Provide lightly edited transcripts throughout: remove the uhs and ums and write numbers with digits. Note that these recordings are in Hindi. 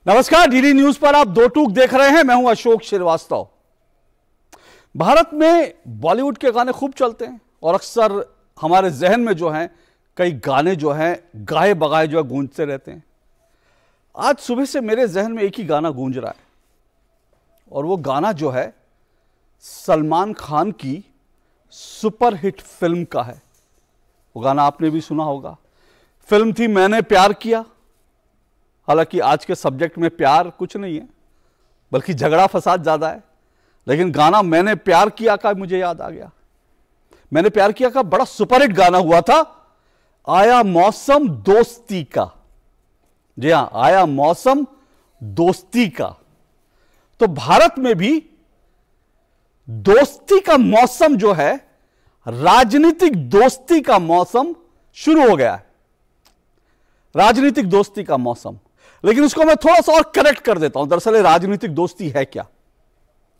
नमस्कार, डीडी न्यूज पर आप दो टूक देख रहे हैं। मैं हूं अशोक श्रीवास्तव। भारत में बॉलीवुड के गाने खूब चलते हैं और अक्सर हमारे जहन में जो हैं कई गाने जो हैं गाए बगाए जो है गूंजते रहते हैं। आज सुबह से मेरे जहन में एक ही गाना गूंज रहा है और वो गाना जो है सलमान खान की सुपरहिट फिल्म का है। वो गाना आपने भी सुना होगा। फिल्म थी मैंने प्यार किया। हालांकि आज के सब्जेक्ट में प्यार कुछ नहीं है बल्कि झगड़ा फसाद ज्यादा है, लेकिन गाना मैंने प्यार किया का मुझे याद आ गया। मैंने प्यार किया का बड़ा सुपरहिट गाना हुआ था। आया मौसम दोस्ती का। जी हां, आया मौसम दोस्ती का। तो भारत में भी दोस्ती का मौसम जो है, राजनीतिक दोस्ती का मौसम शुरू हो गया है। राजनीतिक दोस्ती का मौसम, लेकिन उसको मैं थोड़ा सा और करेक्ट कर देता हूं। दरअसल राजनीतिक दोस्ती है क्या?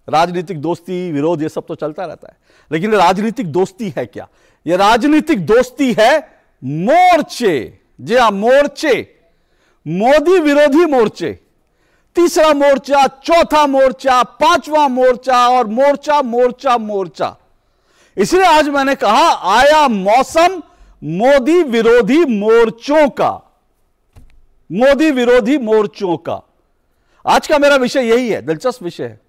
राजनीतिक दोस्ती विरोध ये सब तो चलता रहता है, लेकिन राजनीतिक दोस्ती है क्या? ये राजनीतिक दोस्ती है मोर्चे। जी हां, मोर्चे, मोदी विरोधी मोर्चे। तीसरा मोर्चा, चौथा मोर्चा, पांचवा मोर्चा और मोर्चा मोर्चा मोर्चा। इसलिए आज मैंने कहा आया मौसम मोदी विरोधी मोर्चों का। मोदी विरोधी मोर्चों का आज का मेरा विषय यही है। दिलचस्प विषय है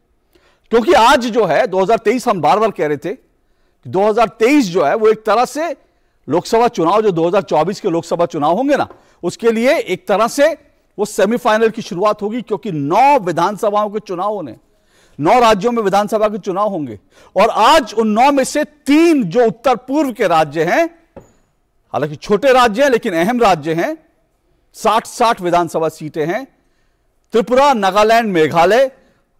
क्योंकि आज जो है 2023, हम बार बार कह रहे थे कि 2023 जो है वो एक तरह से लोकसभा चुनाव, जो 2024 के लोकसभा चुनाव होंगे ना, उसके लिए एक तरह से वो सेमीफाइनल की शुरुआत होगी, क्योंकि 9 विधानसभाओं के चुनाव होने, 9 राज्यों में विधानसभा के चुनाव होंगे और आज उन 9 में से 3 जो उत्तर पूर्व के राज्य हैं, हालांकि छोटे राज्य हैं लेकिन अहम राज्य हैं, 60 विधानसभा सीटें हैं, त्रिपुरा, नागालैंड, मेघालय,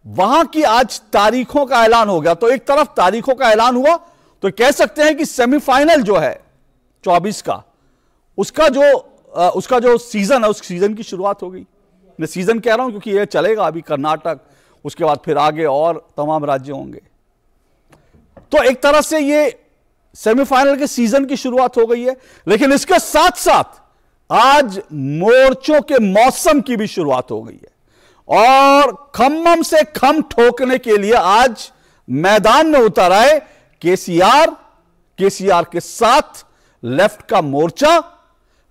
वहां की आज तारीखों का ऐलान हो गया। तो एक तरफ तारीखों का ऐलान हुआ तो कह सकते हैं कि सेमीफाइनल जो है 24 का, उसका जो सीजन है, उस सीजन की शुरुआत हो गई। मैं सीजन कह रहा हूं क्योंकि यह चलेगा अभी कर्नाटक, उसके बाद फिर आगे और तमाम राज्य होंगे। तो एक तरह से ये सेमीफाइनल के सीजन की शुरुआत हो गई है, लेकिन इसके साथ साथ आज मोर्चों के मौसम की भी शुरुआत हो गई है और खम्मम से खम ठोकने के लिए आज मैदान में उतर आए केसीआर के साथ लेफ्ट का मोर्चा,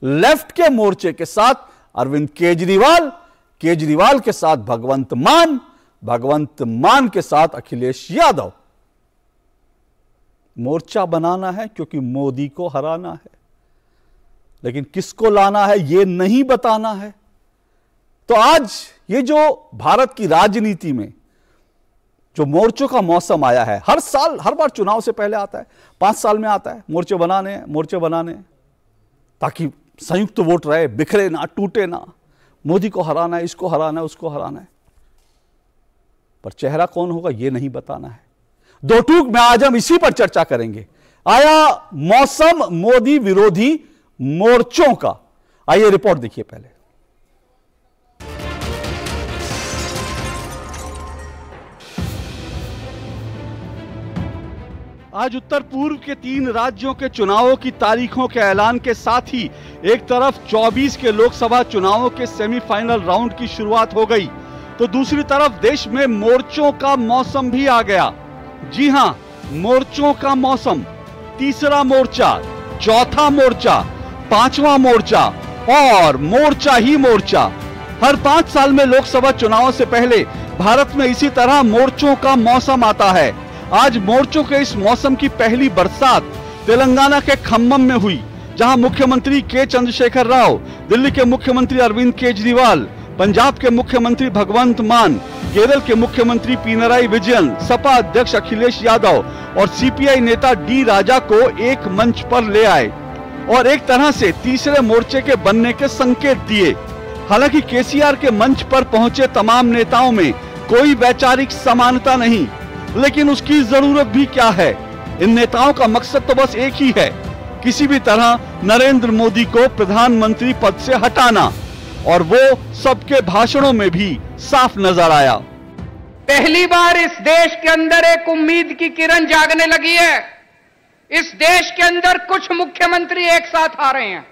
लेफ्ट के मोर्चे के साथ अरविंद केजरीवाल के साथ भगवंत मान के साथ अखिलेश यादव। मोर्चा बनाना है क्योंकि मोदी को हराना है, लेकिन किसको लाना है यह नहीं बताना है। तो आज ये जो भारत की राजनीति में जो मोर्चों का मौसम आया है, हर साल, हर बार चुनाव से पहले आता है, 5 साल में आता है। मोर्चे बनाने ताकि संयुक्त वोट रहे, बिखरे ना, टूटे ना। मोदी को हराना है, इसको हराना है, उसको हराना है, पर चेहरा कौन होगा यह नहीं बताना है। दो टूक में आज हम इसी पर चर्चा करेंगे। आया मौसम मोदी विरोधी मोर्चों का। आइए रिपोर्ट देखिए पहले। आज उत्तर पूर्व के 3 राज्यों के चुनावों की तारीखों के ऐलान के साथ ही एक तरफ 24 के लोकसभा चुनावों के सेमीफाइनल राउंड की शुरुआत हो गई, तो दूसरी तरफ देश में मोर्चों का मौसम भी आ गया। जी हां, मोर्चों का मौसम। तीसरा मोर्चा, चौथा मोर्चा, 5वां मोर्चा और मोर्चा ही मोर्चा। हर 5 साल में लोकसभा चुनावों से पहले भारत में इसी तरह मोर्चों का मौसम आता है। आज मोर्चों के इस मौसम की पहली बरसात तेलंगाना के खम्मम में हुई, जहां मुख्यमंत्री के चंद्रशेखर राव, दिल्ली के मुख्यमंत्री अरविंद केजरीवाल, पंजाब के मुख्यमंत्री भगवंत मान, केरल के मुख्यमंत्री पिनराई विजयन, सपा अध्यक्ष अखिलेश यादव और सीपीआई नेता डी राजा को एक मंच पर ले आए और एक तरह से तीसरे मोर्चे के बनने के संकेत दिए। हालांकि केसीआर के मंच पर पहुंचे तमाम नेताओं में कोई वैचारिक समानता नहीं, लेकिन उसकी जरूरत भी क्या है। इन नेताओं का मकसद तो बस एक ही है, किसी भी तरह नरेंद्र मोदी को प्रधानमंत्री पद से हटाना, और वो सबके भाषणों में भी साफ नजर आया। पहली बार इस देश के अंदर एक उम्मीद की किरण जागने लगी है। इस देश के अंदर कुछ मुख्यमंत्री एक साथ आ रहे हैं,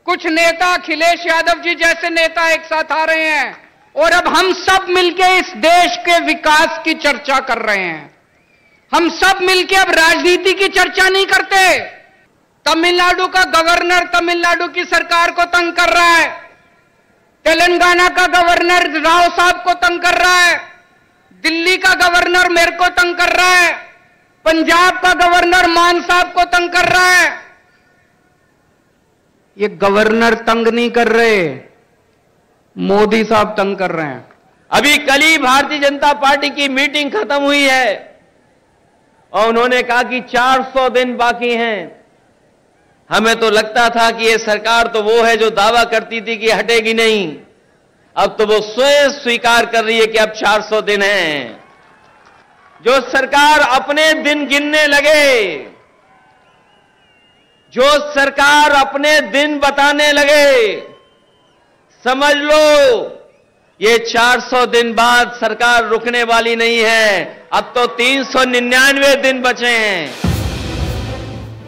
कुछ नेता, अखिलेश यादव जी जैसे नेता एक साथ आ रहे हैं और अब हम सब मिलके इस देश के विकास की चर्चा कर रहे हैं। हम सब मिलके अब राजनीति की चर्चा नहीं करते। तमिलनाडु का गवर्नर तमिलनाडु की सरकार को तंग कर रहा है, तेलंगाना का गवर्नर राव साहब को तंग कर रहा है, दिल्ली का गवर्नर मेरे को तंग कर रहा है, पंजाब का गवर्नर मान साहब को तंग कर रहा है। ये गवर्नर तंग नहीं कर रहे, मोदी साहब तंग कर रहे हैं। अभी कल ही भारतीय जनता पार्टी की मीटिंग खत्म हुई है और उन्होंने कहा कि 400 दिन बाकी हैं। हमें तो लगता था कि ये सरकार तो वो है जो दावा करती थी कि हटेगी नहीं, अब तो वो स्वयं स्वीकार कर रही है कि अब 400 दिन हैं। जो सरकार अपने दिन गिनने लगे, जो सरकार अपने दिन बताने लगे, समझ लो ये 400 दिन बाद सरकार रुकने वाली नहीं है। अब तो 399 दिन बचे हैं।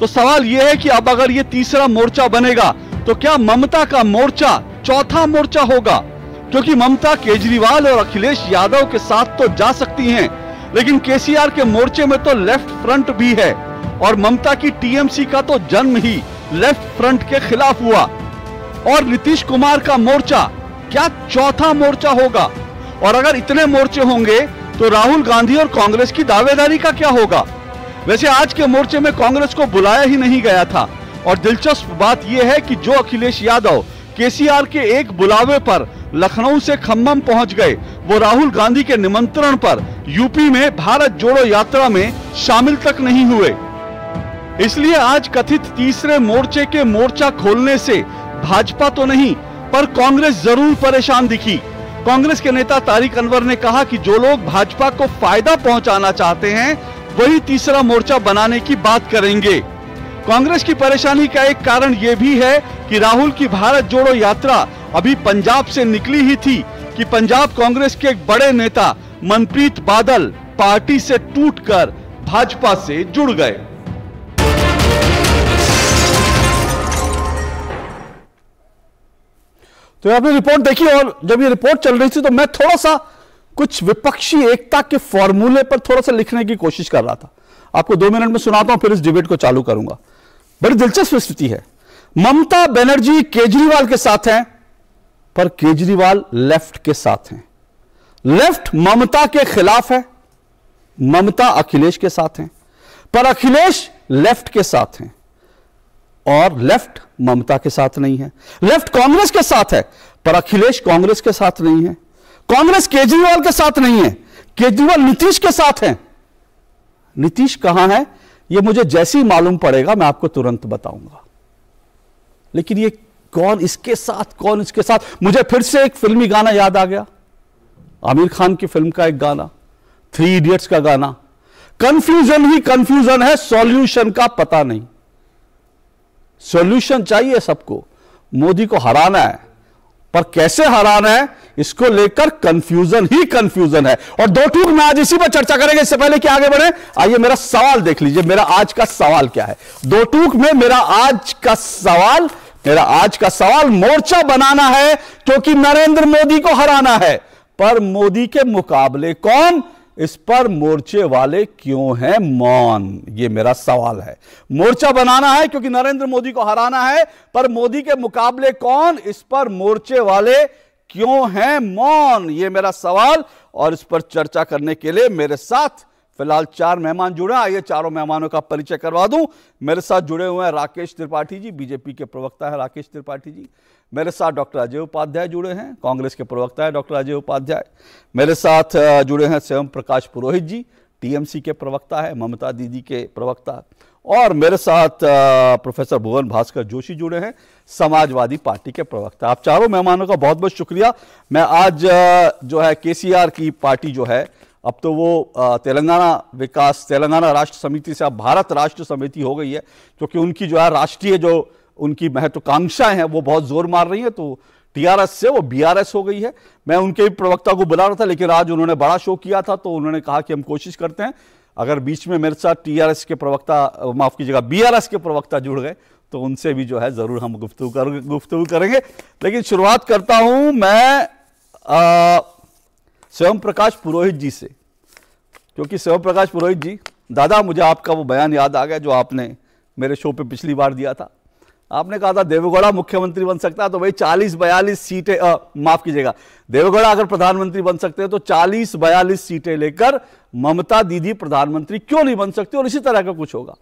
तो सवाल यह है कि अब अगर ये तीसरा मोर्चा बनेगा तो क्या ममता का मोर्चा चौथा मोर्चा होगा? क्योंकि ममता केजरीवाल और अखिलेश यादव के साथ तो जा सकती हैं, लेकिन केसीआर के मोर्चे में तो लेफ्ट फ्रंट भी है और ममता की टीएमसी का तो जन्म ही लेफ्ट फ्रंट के खिलाफ हुआ। और नीतीश कुमार का मोर्चा क्या चौथा मोर्चा होगा? और अगर इतने मोर्चे होंगे तो राहुल गांधी और कांग्रेस की दावेदारी का क्या होगा? वैसे आज के मोर्चे में कांग्रेस को बुलाया ही नहीं गया था और दिलचस्प बात यह है कि जो अखिलेश यादव केसीआर के एक बुलावे पर लखनऊ से खम्मम पहुंच गए, वो राहुल गांधी के निमंत्रण पर यूपी में भारत जोड़ो यात्रा में शामिल तक नहीं हुए। इसलिए आज कथित तीसरे मोर्चे के मोर्चा खोलने से भाजपा तो नहीं पर कांग्रेस जरूर परेशान दिखी। कांग्रेस के नेता तारिक अनवर ने कहा कि जो लोग भाजपा को फायदा पहुंचाना चाहते हैं वही तीसरा मोर्चा बनाने की बात करेंगे। कांग्रेस की परेशानी का एक कारण यह भी है कि राहुल की भारत जोड़ो यात्रा अभी पंजाब से निकली ही थी कि पंजाब कांग्रेस के एक बड़े नेता मनप्रीत बादल पार्टी से टूटकर भाजपा से जुड़ गए। तो आपने रिपोर्ट देखी और जब ये रिपोर्ट चल रही थी तो मैं थोड़ा सा कुछ विपक्षी एकता के फॉर्मूले पर थोड़ा सा लिखने की कोशिश कर रहा था। आपको 2 मिनट में सुनाता हूं, फिर इस डिबेट को चालू करूंगा। बड़ी दिलचस्प स्थिति है। ममता बनर्जी केजरीवाल के साथ हैं पर केजरीवाल लेफ्ट के साथ हैं। लेफ्ट ममता के खिलाफ है, ममता अखिलेश के साथ हैं, पर अखिलेश लेफ्ट के साथ हैं और लेफ्ट ममता के साथ नहीं है। लेफ्ट कांग्रेस के साथ है पर अखिलेश कांग्रेस के साथ नहीं है। कांग्रेस केजरीवाल के साथ नहीं है, केजरीवाल नीतीश के साथ है। नीतीश कहां है यह मुझे जैसे ही मालूम पड़ेगा मैं आपको तुरंत बताऊंगा। लेकिन ये कौन इसके साथ कौन इसके साथ, मुझे फिर से एक फिल्मी गाना याद आ गया, आमिर खान की फिल्म का एक गाना, 3 इडियट्स का गाना। कंफ्यूजन ही कंफ्यूजन है, सॉल्यूशन का पता नहीं। सॉल्यूशन चाहिए सबको, मोदी को हराना है, पर कैसे हराना है इसको लेकर कंफ्यूजन ही कंफ्यूजन है। और 2 टूक में आज इसी पर चर्चा करेंगे। इससे पहले कि आगे बढ़े, आइए मेरा सवाल देख लीजिए। मेरा आज का सवाल क्या है? 2 टूक में मेरा आज का सवाल मोर्चा बनाना है क्योंकि नरेंद्र मोदी को हराना है, पर मोदी के मुकाबले कौन, इस पर मोर्चे वाले क्यों हैं मौन? ये मेरा सवाल है। मोर्चा बनाना है क्योंकि नरेंद्र मोदी को हराना है, पर मोदी के मुकाबले कौन, इस पर मोर्चे वाले क्यों हैं मौन? ये मेरा सवाल। और इस पर चर्चा करने के लिए मेरे साथ फिलहाल 4 मेहमान जुड़े हैं। आइए चारों मेहमानों का परिचय करवा दूं। मेरे साथ जुड़े हुए हैं राकेश त्रिपाठी जी, बीजेपी के प्रवक्ता है राकेश त्रिपाठी जी। मेरे साथ डॉक्टर अजय उपाध्याय जुड़े हैं, कांग्रेस के प्रवक्ता है डॉक्टर अजय उपाध्याय। मेरे साथ जुड़े हैं स्वयं प्रकाश पुरोहित जी, टीएमसी के प्रवक्ता है, ममता दीदी के प्रवक्ता। और मेरे साथ प्रोफेसर भुवन भास्कर जोशी जुड़े हैं, समाजवादी पार्टी के प्रवक्ता। आप चारों मेहमानों का बहुत बहुत शुक्रिया। मैं आज जो है केसीआर की पार्टी जो है, अब तो वो तेलंगाना राष्ट्र समिति से अब भारत राष्ट्र समिति हो गई है, क्योंकि उनकी जो है राष्ट्रीय जो उनकी महत्वाकांक्षाएं हैं वो बहुत जोर मार रही हैं। तो टीआरएस से वो बीआरएस हो गई है। मैं उनके भी प्रवक्ता को बुला रहा था, लेकिन आज उन्होंने बड़ा शो किया था तो उन्होंने कहा कि हम कोशिश करते हैं, अगर बीच में मेरे साथ टीआरएस के प्रवक्ता, माफ कीजिएगा बीआरएस के प्रवक्ता जुड़ गए तो उनसे भी जो है जरूर हम गुफ्तगू करेंगे। लेकिन शुरुआत करता हूं मैं स्वयं प्रकाश पुरोहित जी से, क्योंकि स्वयं प्रकाश पुरोहित जी, दादा मुझे आपका वो बयान याद आ गया जो आपने मेरे शो पे पिछली बार दिया था। आपने कहा था देवेगौड़ा मुख्यमंत्री बन सकता है तो भाई 40-42 सीटें, माफ कीजिएगा, देवेगौड़ा अगर प्रधानमंत्री बन सकते हैं तो 40-42 सीटें लेकर ममता दीदी प्रधानमंत्री क्यों नहीं बन सकती, और इसी तरह का कुछ होगा,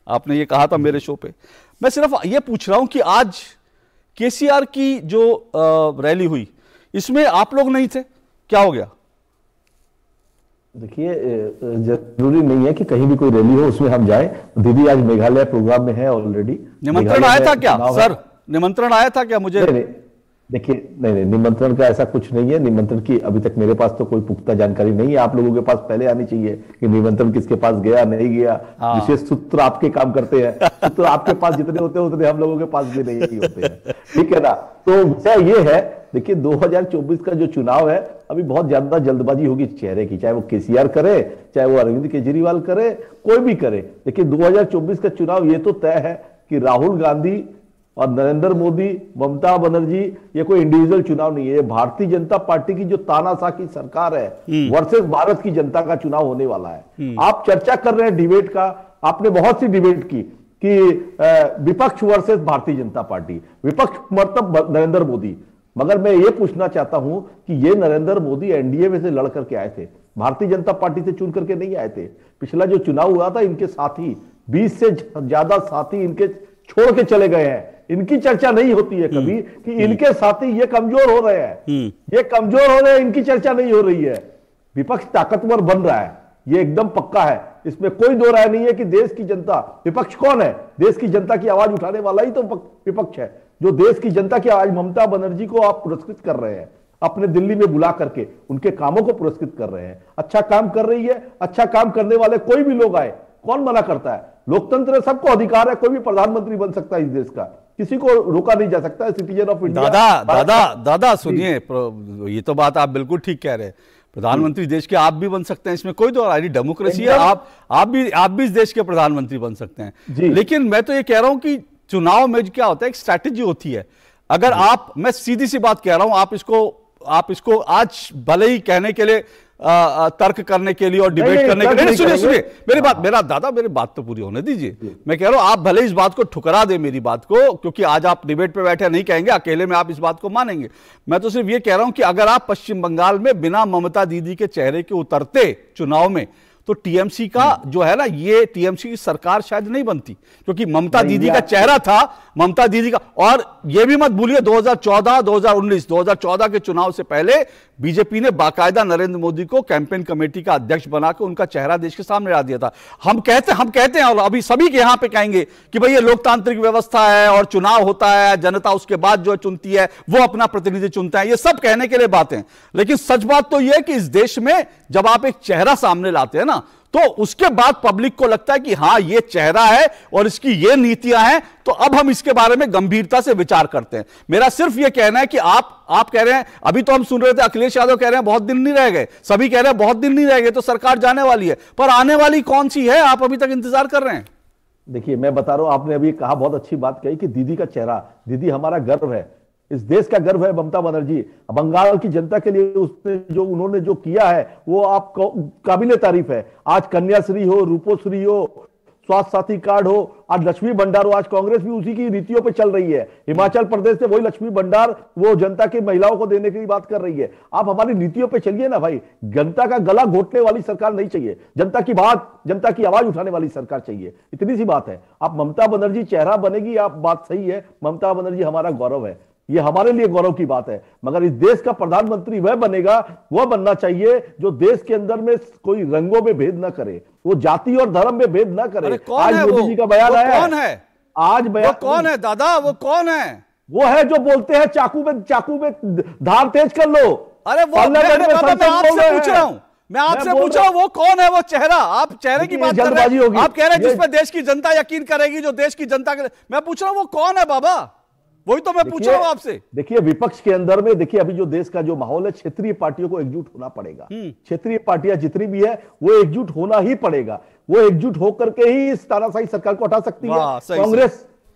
आपने ये कहा था मेरे शो पे। मैं सिर्फ ये पूछ रहा हूं कि आज केसीआर की जो रैली हुई इसमें आप लोग नहीं थे, क्या हो गया? देखिए, जरूरी नहीं है कि कहीं भी कोई रैली हो उसमें हम जाएं। दीदी आज मेघालय प्रोग्राम में है ऑलरेडी। निमंत्रण आया था क्या सर? निमंत्रण आया था क्या मुझे? नहीं, देखिए, नहीं, निमंत्रण का ऐसा कुछ नहीं है। निमंत्रण की अभी तक मेरे पास तो कोई पुख्ता जानकारी नहीं है। आप लोगों के पास पहले आनी चाहिए कि निमंत्रण किसके पास गया नहीं गया। विशेष सूत्र आपके काम करते हैं, सूत्र आपके पास जितने होते हैं उतने हम लोगों के पास भी नहीं होते हैं, ठीक है ना। तो विषय ये है, देखिए 2024 का जो चुनाव है अभी बहुत ज्यादा जल्दबाजी होगी चेहरे की, चाहे वो केसीआर करे, चाहे वो अरविंद केजरीवाल करे, कोई भी करे। लेकिन 2024 का चुनाव ये तो तय है कि राहुल गांधी और नरेंद्र मोदी, ममता बनर्जी, ये कोई इंडिविजुअल चुनाव नहीं है, ये भारतीय जनता पार्टी की जो तानाशाह की सरकार है वर्सेस भारत की जनता का चुनाव होने वाला है। आप चर्चा कर रहे हैं डिबेट का, आपने बहुत सी डिबेट की कि विपक्ष वर्सेस भारतीय जनता पार्टी, विपक्ष मतलब नरेंद्र मोदी। मगर मैं ये पूछना चाहता हूं कि ये नरेंद्र मोदी एनडीए में से लड़ करके आए थे, भारतीय जनता पार्टी से चुन करके नहीं आए थे। पिछला जो चुनाव हुआ था इनके साथी 20 से ज्यादा साथी इनके छोड़ के चले गए हैं। इनकी चर्चा नहीं होती है कभी कि इनके साथी ये कमजोर हो रहे हैं, ये कमजोर हो रहे हैं, इनकी चर्चा नहीं हो रही है। विपक्ष ताकतवर बन रहा है, ये एकदम पक्का है, इसमें कोई दो राय नहीं है कि देश की जनता, विपक्ष कौन है? देश की जनता की आवाज उठाने वाला ही तो विपक्ष है। जो देश की जनता की आवाज, ममता बनर्जी को आप पुरस्कृत कर रहे हैं, अपने दिल्ली में बुला करके उनके कामों को पुरस्कृत कर रहे हैं। अच्छा काम कर रही है, अच्छा काम करने वाले कोई भी लोग आए, कौन मना करता है? लोकतंत्र है, सबको अधिकार है, कोई भी प्रधानमंत्री बन सकता है इस देश का, किसी को रोका नहीं जा सकता है। Citizen of India. दादा सुनिए, ये तो बात आप बिल्कुल ठीक कह रहे हैं, प्रधानमंत्री देश के आप भी बन सकते हैं, इसमें कोई दो राय नहीं, डेमोक्रेसी है, आप भी इस देश के प्रधानमंत्री बन सकते हैं। लेकिन मैं तो ये कह रहा हूं कि चुनाव में क्या होता है, एक स्ट्रैटेजी होती है। अगर आप, मैं सीधी सी बात कह रहा हूं, आप इसको आज भले ही कहने के लिए, तर्क करने के लिए और डिबेट करने के लिए, सुनिए मेरी बात तो पूरी होने दीजिए। मैं कह रहा हूं आप भले इस बात को ठुकरा दे, मेरी बात को, क्योंकि आज आप डिबेट पे बैठे नहीं कहेंगे, अकेले में आप इस बात को मानेंगे। मैं तो सिर्फ ये कह रहा हूं कि अगर आप पश्चिम बंगाल में बिना ममता दीदी के चेहरे के उतरते चुनाव में, तो टीएमसी का जो है ना, ये टीएमसी की सरकार शायद नहीं बनती, क्योंकि ममता दीदी का चेहरा था, ममता दीदी का। और ये भी मत भूलिए 2014, 2019, 2014 के चुनाव से पहले बीजेपी ने बाकायदा नरेंद्र मोदी को कैंपेन कमेटी का अध्यक्ष बनाकर उनका चेहरा देश के सामने ला दिया था। हम कहते हैं और अभी सभी के यहां पे कहेंगे कि भाई ये लोकतांत्रिक व्यवस्था है और चुनाव होता है, जनता उसके बाद जो चुनती है वो अपना प्रतिनिधि चुनता है, ये सब कहने के लिए बातें। लेकिन सच बात तो यह है कि इस देश में जब आप एक चेहरा सामने लाते हैं ना, तो उसके बाद पब्लिक को लगता है कि हां ये चेहरा है और इसकी ये नीतियां हैं, तो अब हम इसके बारे में गंभीरता से विचार करते हैं। मेरा सिर्फ ये कहना है कि आप कह रहे हैं, अभी तो हम सुन रहे थे अखिलेश यादव कह रहे हैं बहुत दिन नहीं रह गए, सभी कह रहे हैं बहुत दिन नहीं रह गए, तो सरकार जाने वाली है, पर आने वाली कौन सी है, आप अभी तक इंतजार कर रहे हैं। देखिए, मैं बता रहा हूं, आपने अभी कहा, बहुत अच्छी बात कही कि दीदी का चेहरा, दीदी हमारा गर्व है, इस देश का गर्व है ममता बनर्जी। बंगाल की जनता के लिए उन्होंने जो किया है वो आप काबिले तारीफ है। आज कन्याश्री हो, रूपोश्री हो, स्वास्थ्य साथी कार्ड हो, आज लक्ष्मी भंडार हो, आज कांग्रेस भी उसी की नीतियों पे चल रही है। हिमाचल प्रदेश से वही लक्ष्मी भंडार वो जनता की महिलाओं को देने की बात कर रही है। आप हमारी नीतियों पे चलिए ना भाई, जनता का गला घोटने वाली सरकार नहीं चाहिए, जनता की बात, जनता की आवाज उठाने वाली सरकार चाहिए, इतनी सी बात है। आप ममता बनर्जी चेहरा बनेगी, आप बात सही है, ममता बनर्जी हमारा गौरव है, ये हमारे लिए गौरव की बात है। मगर इस देश का प्रधानमंत्री वह बनेगा, वह बनना चाहिए जो देश के अंदर में कोई रंगों में भेद ना करे, वो जाति और धर्म में भेद ना करे। आज मोदी जी का बयान आया, कौन है आज बयान, कौन है दादा, वो कौन है? वो है जो बोलते हैं चाकू में धार तेज कर लो। अरे वो मैं आपसे पूछ रहा हूं वो कौन है? वो चेहरा, आप चेहरे की बात कर रहे हैं, आप कह रहे हैं जिसपे देश की जनता यकीन करेगी, जो देश की जनता के, मैं पूछ रहा हूं वो कौन है बाबा? वही तो मैं पूछ रहा हूं आपसे। देखिए, विपक्ष के अंदर में देखिए अभी जो देश का जो माहौल है, क्षेत्रीय पार्टियों को एकजुट होना पड़ेगा। क्षेत्रीय पार्टियां जितनी भी है वो एकजुट होना ही पड़ेगा, वो एकजुट होकर के ही इस तानाशाही सरकार को हटा सकती है।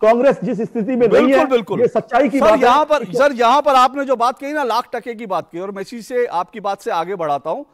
कांग्रेस जिस स्थिति में नहीं बिल्कुल है, बिल्कुल ये सच्चाई की सर। बात यहाँ है। पर सर, यहाँ पर आपने जो बात कही ना, लाख टके की बात की, और मैं इसी से आपकी बात से आगे बढ़ाता हूं।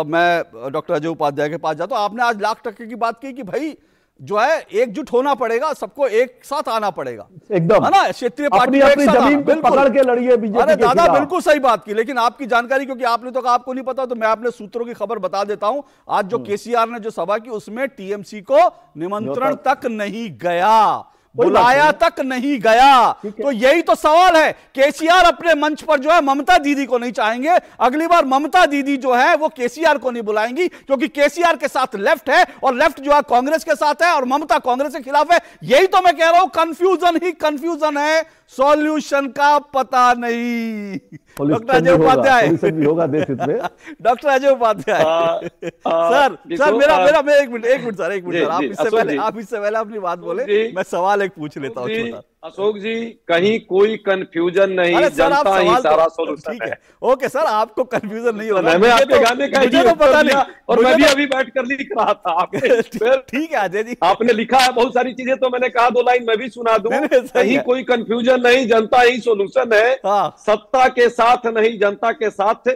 मैं डॉक्टर अजय उपाध्याय के पास जाता हूं। आपने आज लाख टके की बात की कि भाई जो है एकजुट होना पड़ेगा, सबको एक साथ आना पड़ेगा, एकदम, है ना, क्षेत्रीय अपनी अपनी जमीन को पकड़ के लड़िए बीजेपी अरे के दादा खिलाफ। बिल्कुल सही बात की, लेकिन आपकी जानकारी, क्योंकि आपने तो कहा आपको नहीं पता, तो मैं अपने सूत्रों की खबर बता देता हूं। आज जो केसीआर ने जो सभा की, उसमें टीएमसी को निमंत्रण तक नहीं गया, बुलाया तक नहीं गया। तो यही तो सवाल है। केसीआर अपने मंच पर जो है ममता दीदी को नहीं चाहेंगे, अगली बार ममता दीदी जो है वो केसीआर को नहीं बुलाएंगी, क्योंकि केसीआर के साथ लेफ्ट है और लेफ्ट जो है कांग्रेस के साथ है और ममता कांग्रेस के खिलाफ है। यही तो मैं कह रहा हूं, कंफ्यूजन ही कंफ्यूजन है, सॉल्यूशन का पता नहीं। डॉक्टर अजय उपाध्याय भी होगा देश हित में। डॉक्टर अजय उपाध्याय सर मेरा एक मिनट सर, आप इससे पहले अपनी बात बोले, मैं सवाल एक पूछ लेता हूँ। अशोक जी, कहीं कोई कंफ्यूजन नहीं, जनता ही सारा सोल्यूशन है। ओके सर, आपको कंफ्यूजन नहीं होगा, मैं आपके गाने का मुझे तो पता नहीं, और मैं भी अभी बैठ कर लिख रहा था। आपने ठीक है अजय जी, आपने लिखा है बहुत सारी चीजें, तो मैंने कहा 2 लाइन मैं भी सुना दूं। कहीं कोई कंफ्यूजन नहीं, जनता ही सोल्यूशन है। सत्ता के साथ नहीं, जनता के साथ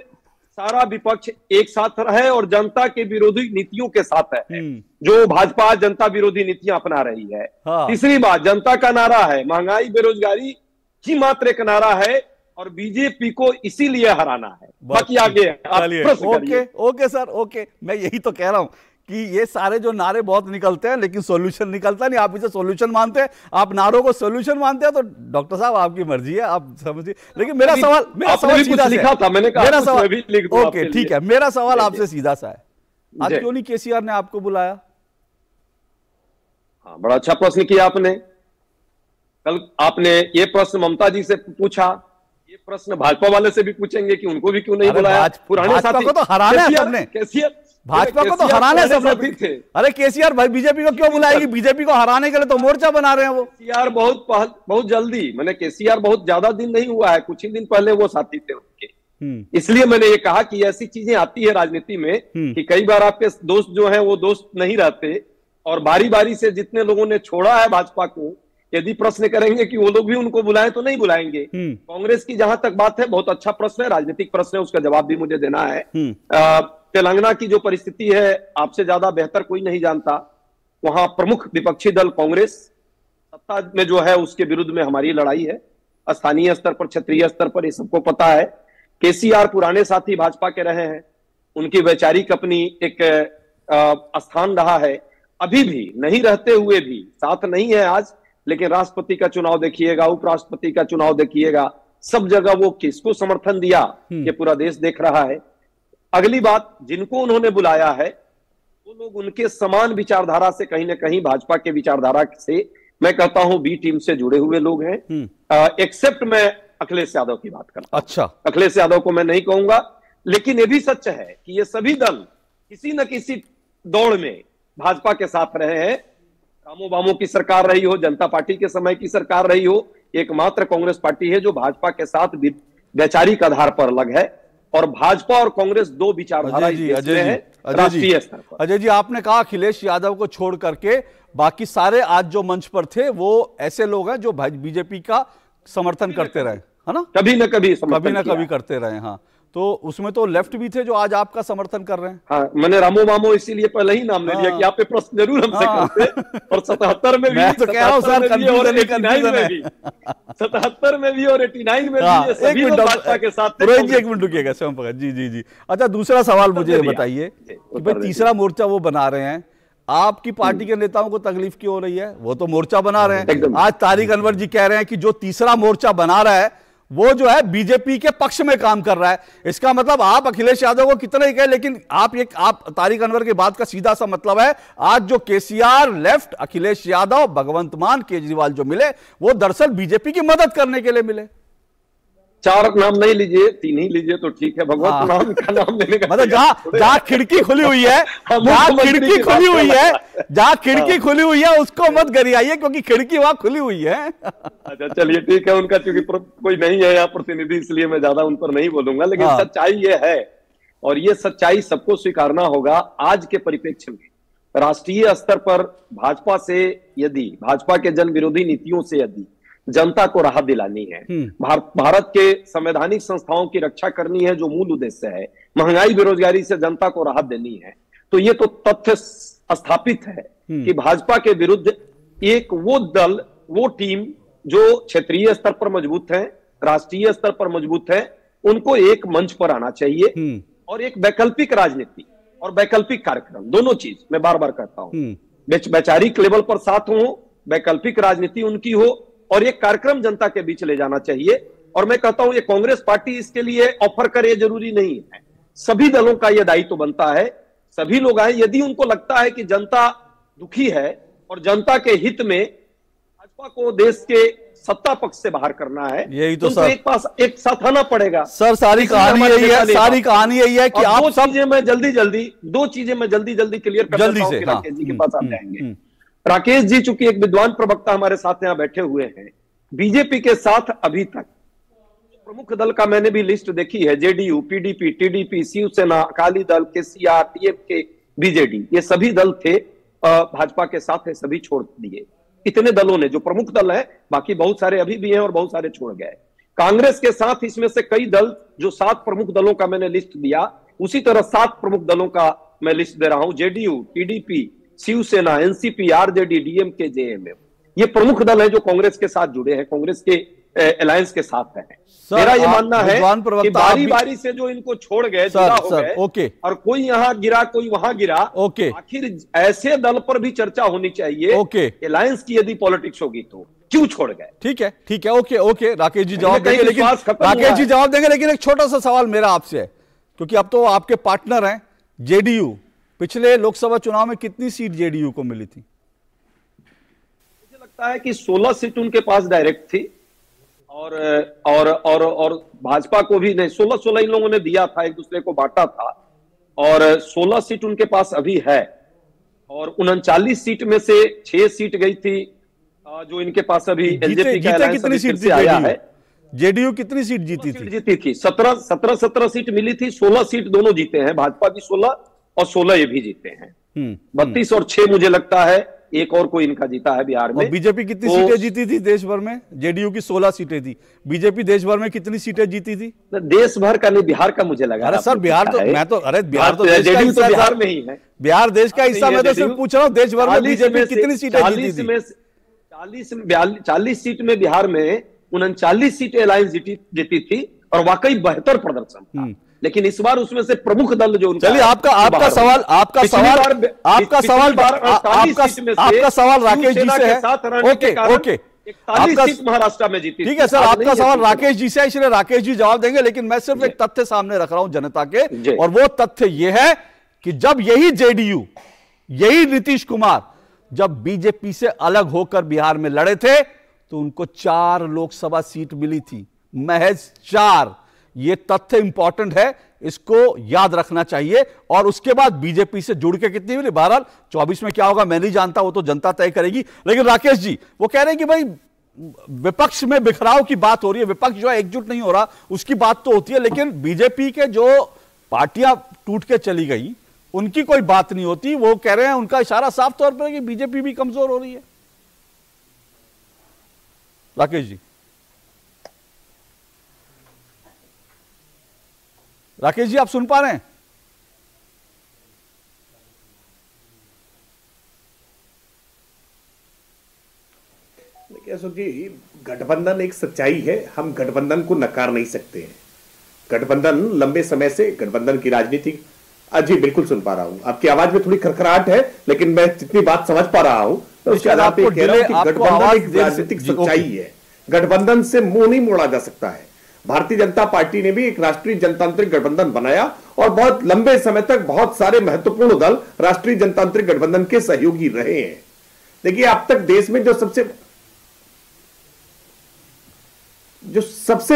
सारा विपक्ष एक साथ रहे और जनता के विरोधी नीतियों के साथ है, जो भाजपा जनता विरोधी नीतियां अपना रही है। तीसरी बात, जनता का नारा है महंगाई बेरोजगारी ही मात्र एक नारा है और बीजेपी को इसीलिए हराना है। बाकी आगे ओके सर, ओके, मैं यही तो कह रहा हूं कि ये सारे जो नारे बहुत निकलते हैं लेकिन सॉल्यूशन निकलता नहीं। आप इसे सॉल्यूशन मानते हैं, आप नारों को सॉल्यूशन मानते हैं, तो डॉक्टर साहब आपकी मर्जी है, आप समझिए। लेकिन मेरा सवाल सीधा लिखा था, मैंने कहा मेरा सवाल भी लिख दूं। ओके ठीक है, मेरा सवाल आपसे सीधा सा है, आज क्यों नहीं केसीआर ने आपको बुलाया? हाँ, बड़ा अच्छा प्रश्न किया आपने। कल आपने ये प्रश्न ममता जी से पूछा, ये प्रश्न भाजपा वाले से भी पूछेंगे कि उनको भी क्यों नहीं बुलाया। पुराने साथी को तो हराना है सबने, भाजपा को तो हराना है सबने थे। अरे केसीआर भाई बीजेपी को क्यों बुलाएगी? बीजेपी को हराने के लिए तो मोर्चा बना रहे हैं वो। केसीआर बहुत जल्दी, मैंने केसीआर बहुत ज्यादा दिन नहीं हुआ है, कुछ ही दिन पहले वो साथी थे उनके, इसलिए मैंने ये कहा कि ऐसी चीजें आती है राजनीति में कि कई बार आपके दोस्त जो हैं वो दोस्त नहीं रहते, और बारी बारी से जितने लोगों ने छोड़ा है भाजपा को, यदि प्रश्न करेंगे कि वो लोग भी उनको बुलाएं तो नहीं बुलाएंगे। कांग्रेस की जहां तक बात है, बहुत अच्छा प्रश्न है, राजनीतिक प्रश्न है, उसका जवाब भी मुझे देना है। तेलंगाना की जो परिस्थिति है आपसे ज्यादा बेहतर कोई नहीं जानता। वहां प्रमुख विपक्षी दल कांग्रेस सत्ता में जो है उसके विरुद्ध में हमारी लड़ाई है, स्थानीय स्तर पर, क्षेत्रीय स्तर पर, ये सबको पता है। केसीआर पुराने साथी भाजपा के रहे हैं, उनकी वैचारिक अपनी एक स्थान रहा है, अभी भी नहीं रहते हुए भी साथ नहीं है आज। लेकिन राष्ट्रपति का चुनाव देखिएगा, उपराष्ट्रपति का चुनाव देखिएगा, सब जगह वो किसको समर्थन दिया ये पूरा देश देख रहा है। अगली बात, जिनको उन्होंने बुलाया है वो लोग उनके समान विचारधारा से, कहीं ना कहीं भाजपा के विचारधारा से, मैं कहता हूं बी टीम से जुड़े हुए लोग हैं। एक्सेप्ट मैं अखिलेश यादव की बात करता हूं। अच्छा, अखिलेश यादव को मैं नहीं कहूंगा, लेकिन ये भी सच है कि ये सभी दल किसी न किसी दौड़ में भाजपा के साथ रहे हैं। रामो बामो की सरकार रही हो, जनता पार्टी के समय की सरकार रही हो, एकमात्र कांग्रेस पार्टी है जो भाजपा के साथ वैचारिक आधार पर अलग है, और भाजपा और कांग्रेस दो विचारधारा राष्ट्रीय स्तर पर। अजय जी, आपने कहा अखिलेश यादव को छोड़ करके बाकी सारे आज जो मंच पर थे वो ऐसे लोग हैं जो बीजेपी का समर्थन करते रहे, है ना, कभी ना कभी करते रहे। हाँ, तो उसमें तो लेफ्ट भी थे जो आज आपका समर्थन कर रहे हैं। हाँ, मैंने रामो मामो इसीलिए पहले ही नाम ले लिया कि आप पे प्रश्न जरूर हमसे करते। और 77 में भी, मैं तो कह रहा हूं सर, और 89 में भी, 77 में भी और 89 में भी, सभी लोग भाजपा के साथ थे। रोहित जी एक मिनट रुकिएगा, जी। अच्छा, दूसरा सवाल मुझे बताइए कि भाई तीसरा मोर्चा वो बना रहे हैं, आपकी पार्टी के नेताओं को तकलीफ क्यों हो रही है? वो तो मोर्चा बना रहे हैं। आज तारिक अनवर जी कह रहे हैं कि जो तीसरा मोर्चा बना रहा है वो जो है बीजेपी के पक्ष में काम कर रहा है। इसका मतलब आप अखिलेश यादव को कितना ही कहें, लेकिन आप तारिक अनवर की बात का सीधा सा मतलब है, आज जो केसीआर, लेफ्ट, अखिलेश यादव, भगवंत मान, केजरीवाल जो मिले वो दरअसल बीजेपी की मदद करने के लिए मिले। 4 नाम नहीं लीजिए, 3 ही लीजिए तो ठीक है। भगवंत मान का नाम लेने का मतलब जहां खिड़की खुली हुई है, जहां खिड़की खुली हुई है उसको मत गरियाइए, क्योंकि खिड़की वहां खुली हुई है। अच्छा, चलिए ठीक है, उनका चूंकि कोई नहीं है यहाँ प्रतिनिधि, इसलिए मैं ज्यादा उन पर नहीं बोलूंगा। लेकिन सच्चाई ये है, और ये सच्चाई सबको स्वीकारना होगा आज के परिप्रेक्ष्य में। राष्ट्रीय स्तर पर भाजपा से यदि भाजपा के जन विरोधी नीतियों से यदि जनता को राहत दिलानी है, भारत के संवैधानिक संस्थाओं की रक्षा करनी है, जो मूल उद्देश्य है, महंगाई बेरोजगारी से जनता को राहत देनी है, तो ये तो तथ्य स्थापित है कि भाजपा के विरुद्ध एक वो दल, वो टीम जो क्षेत्रीय स्तर पर मजबूत है, राष्ट्रीय स्तर पर मजबूत है, उनको एक मंच पर आना चाहिए और एक वैकल्पिक राजनीति और वैकल्पिक कार्यक्रम, दोनों चीज मैं बार बार कहता हूं, वैचारिक लेवल पर साथ हो, वैकल्पिक राजनीति उनकी हो और एक कार्यक्रम जनता के बीच ले जाना चाहिए। और मैं कहता हूं ये कांग्रेस पार्टी इसके लिए ऑफर करे जरूरी नहीं है, सभी दलों का यह दायित्व बनता है, सभी लोग आए, यदि उनको लगता है कि जनता दुखी है और जनता के हित में भाजपा को देश के सत्ता पक्ष से बाहर करना है, यही तो सर एक पास एक साथ आना पड़ेगा। सर सारी कहानी यही है, सारी कहानी यही है कि आप दो चीजें मैं जल्दी क्लियर कर देता हूं, राकेश जी के पास आप जाएंगे। राकेश जी चूंकि एक विद्वान प्रवक्ता हमारे साथ यहां बैठे हुए हैं, बीजेपी के साथ अभी तक प्रमुख दल का मैंने भी लिस्ट देखी है, JDU, PDP, TDP, Shiv Sena, Akali Dal, KCR, टीएमके, BJD, ये सभी दल थे भाजपा के साथ है, सभी छोड़ दिए। इतने दलों ने, जो प्रमुख दल है, बाकी बहुत सारे अभी भी हैं और बहुत सारे छोड़ गए। कांग्रेस के साथ इसमें से कई दल, जो 7 प्रमुख दलों का मैंने लिस्ट दिया, उसी तरह 7 प्रमुख दलों का मैं लिस्ट दे रहा हूं, JDU, TDP, Shiv Sena, NCP, RJD, DMK, JMM, ये प्रमुख दल है जो कांग्रेस के साथ जुड़े हैं, कांग्रेस के अलायंस के साथ है। मेरा ये मानना है कि बारी बारी से जो इनको छोड़ गए, जुदा हो गए, ओके, और कोई यहां गिरा कोई वहां गिरा, ओके, आखिर ऐसे दल पर भी चर्चा होनी चाहिए, ओके, अलायंस की यदि पॉलिटिक्स होगी तो क्यों छोड़ गए। ठीक है, ओके, राकेश जी जवाब देंगे, लेकिन राकेश जी जवाब देंगे, लेकिन एक छोटा सा सवाल मेरा आपसे है, क्योंकि अब तो आपके पार्टनर हैं जेडीयू, पिछले लोकसभा चुनाव में कितनी सीट जेडीयू को मिली थी? मुझे लगता है कि 16 सीट उनके पास डायरेक्ट थी और भाजपा को भी नहीं, 16 इन लोगों ने दिया था, एक दूसरे को बांटा था, और 16 सीट उनके पास अभी है, और 39 सीट में से 6 सीट गई थी जो इनके पास अभी एलजेपी का कितनी सीट से आया है? जेडीयू कितनी सीट जीती थी? 17 सीट मिली थी, 16 सीट दोनों जीते हैं, भाजपा भी 16 और 16 ये भी जीते हैं, 32 और 6 मुझे लगता है एक और कोई इनका जीता है बिहार में। बीजेपी कितनी सीटें जीती थी देश भर में? जेडीयू की 16 सीटें थी, बीजेपी देश भर में कितनी सीटें जीती थी? देश भर का नहीं, बिहार का मुझे लगा। अरे सर बिहार तो, मैं तो, अरे बिहार तो जेडीयू तो बिहार में ही है, बिहार देश का हिस्सा, मैं तो सिर्फ पूछ रहा हूँ देश भर में बीजेपी कितनी सीटें जीती थी? 40 सीट में बिहार में 39 सीटें अलायंस जीती थी और वाकई बेहतर प्रदर्शन था, लेकिन इस बार उसमें से प्रमुख दल जो उनका, चलिए आपका सवाल राकेश जी से है, ओके, 41 सीट महाराष्ट्र में जीती। ठीक है सर, आपका सवाल राकेश जी से है, इसलिए राकेश जी जवाब देंगे, लेकिन मैं सिर्फ एक तथ्य सामने रख रहा हूं जनता के, और वो तथ्य यह है कि जब यही जेडीयू, यही नीतीश कुमार जब बीजेपी से अलग होकर बिहार में लड़े थे तो उनको 4 लोकसभा सीट मिली थी, महज 4। ये तथ्य इंपॉर्टेंट है, इसको याद रखना चाहिए। और उसके बाद बीजेपी से जुड़ के कितनी मिली? बहरहाल 24 में क्या होगा मैं नहीं जानता, वो तो जनता तय करेगी। लेकिन राकेश जी वो कह रहे हैं कि भाई विपक्ष में बिखराव की बात हो रही है, विपक्ष जो है एकजुट नहीं हो रहा, उसकी बात तो होती है, लेकिन बीजेपी के जो पार्टियां टूट के चली गई उनकी कोई बात नहीं होती। वो कह रहे हैं, उनका इशारा साफ तौर पर कि बीजेपी भी कमजोर हो रही है। राकेश जी, राकेश जी आप सुन पा रहे हैं? देखिए अशोक जी, गठबंधन एक सच्चाई है, हम गठबंधन को नकार नहीं सकते हैं। गठबंधन लंबे समय से, गठबंधन की राजनीति, जी बिल्कुल सुन पा रहा हूं, आपकी आवाज में थोड़ी खरखराहट है, लेकिन मैं जितनी बात समझ पा रहा हूं तो उसके आधार पर कह रहा हूं कि गठबंधन एक राजनीतिक सच्चाई है, गठबंधन से मुंह नहीं मोड़ा जा सकता है। भारतीय जनता पार्टी ने भी एक राष्ट्रीय जनतांत्रिक गठबंधन बनाया और बहुत लंबे समय तक बहुत सारे महत्वपूर्ण दल राष्ट्रीय जनतांत्रिक गठबंधन के सहयोगी रहे हैं। देखिए अब तक देश में जो सबसे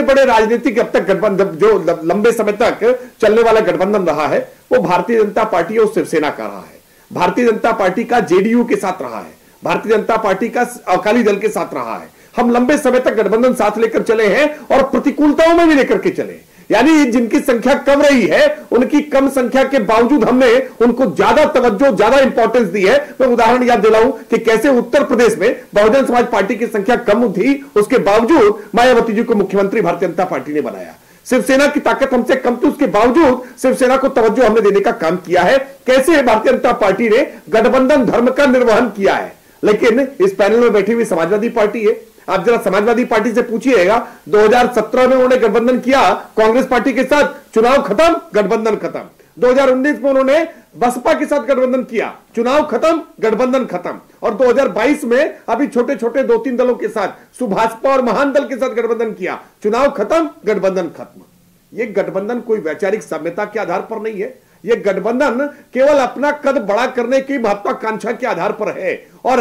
बड़े राजनीतिक अब तक गठबंधन, जो लंबे समय तक चलने वाला गठबंधन रहा है, वो भारतीय जनता पार्टी और शिवसेना का रहा है। भारतीय जनता पार्टी का जेडीयू के साथ रहा है, भारतीय जनता पार्टी का अकाली दल के साथ रहा है। हम लंबे समय तक गठबंधन साथ लेकर चले हैं और प्रतिकूलताओं में भी लेकर के चले। यानी जिनकी संख्या कम रही है, उनकी कम संख्या के बावजूद हमने उनको ज्यादा तवज्जो, ज्यादा इंपॉर्टेंस दी है। मैं उदाहरण याद दिलाऊं कि कैसे उत्तर प्रदेश में बहुजन समाज पार्टी की संख्या कम थी, उसके बावजूद मायावती जी को मुख्यमंत्री भारतीय जनता पार्टी ने बनाया। शिवसेना की ताकत हमसे कम थी, उसके बावजूद शिवसेना को तवज्जो हमने देने का काम किया है। कैसे भारतीय जनता पार्टी ने गठबंधन धर्म का निर्वहन किया है। लेकिन इस पैनल में बैठी हुई समाजवादी पार्टी है, आप जरा समाजवादी पार्टी से पूछिएगा, 2017 में उन्होंने गठबंधन किया कांग्रेस पार्टी के साथ, चुनाव खत्म, गठबंधन खत्म। 2019 में उन्होंने बसपा के साथ गठबंधन किया, चुनाव खत्म, गठबंधन खत्म। और 2022 में अभी छोटे छोटे 2-3 दलों के साथ, सुभाषपा और महान दल के साथ गठबंधन किया, चुनाव खत्म, गठबंधन खत्म। यह गठबंधन कोई वैचारिक साम्यता के आधार पर नहीं है, यह गठबंधन केवल अपना कद बड़ा करने की महत्वाकांक्षा के आधार पर है। और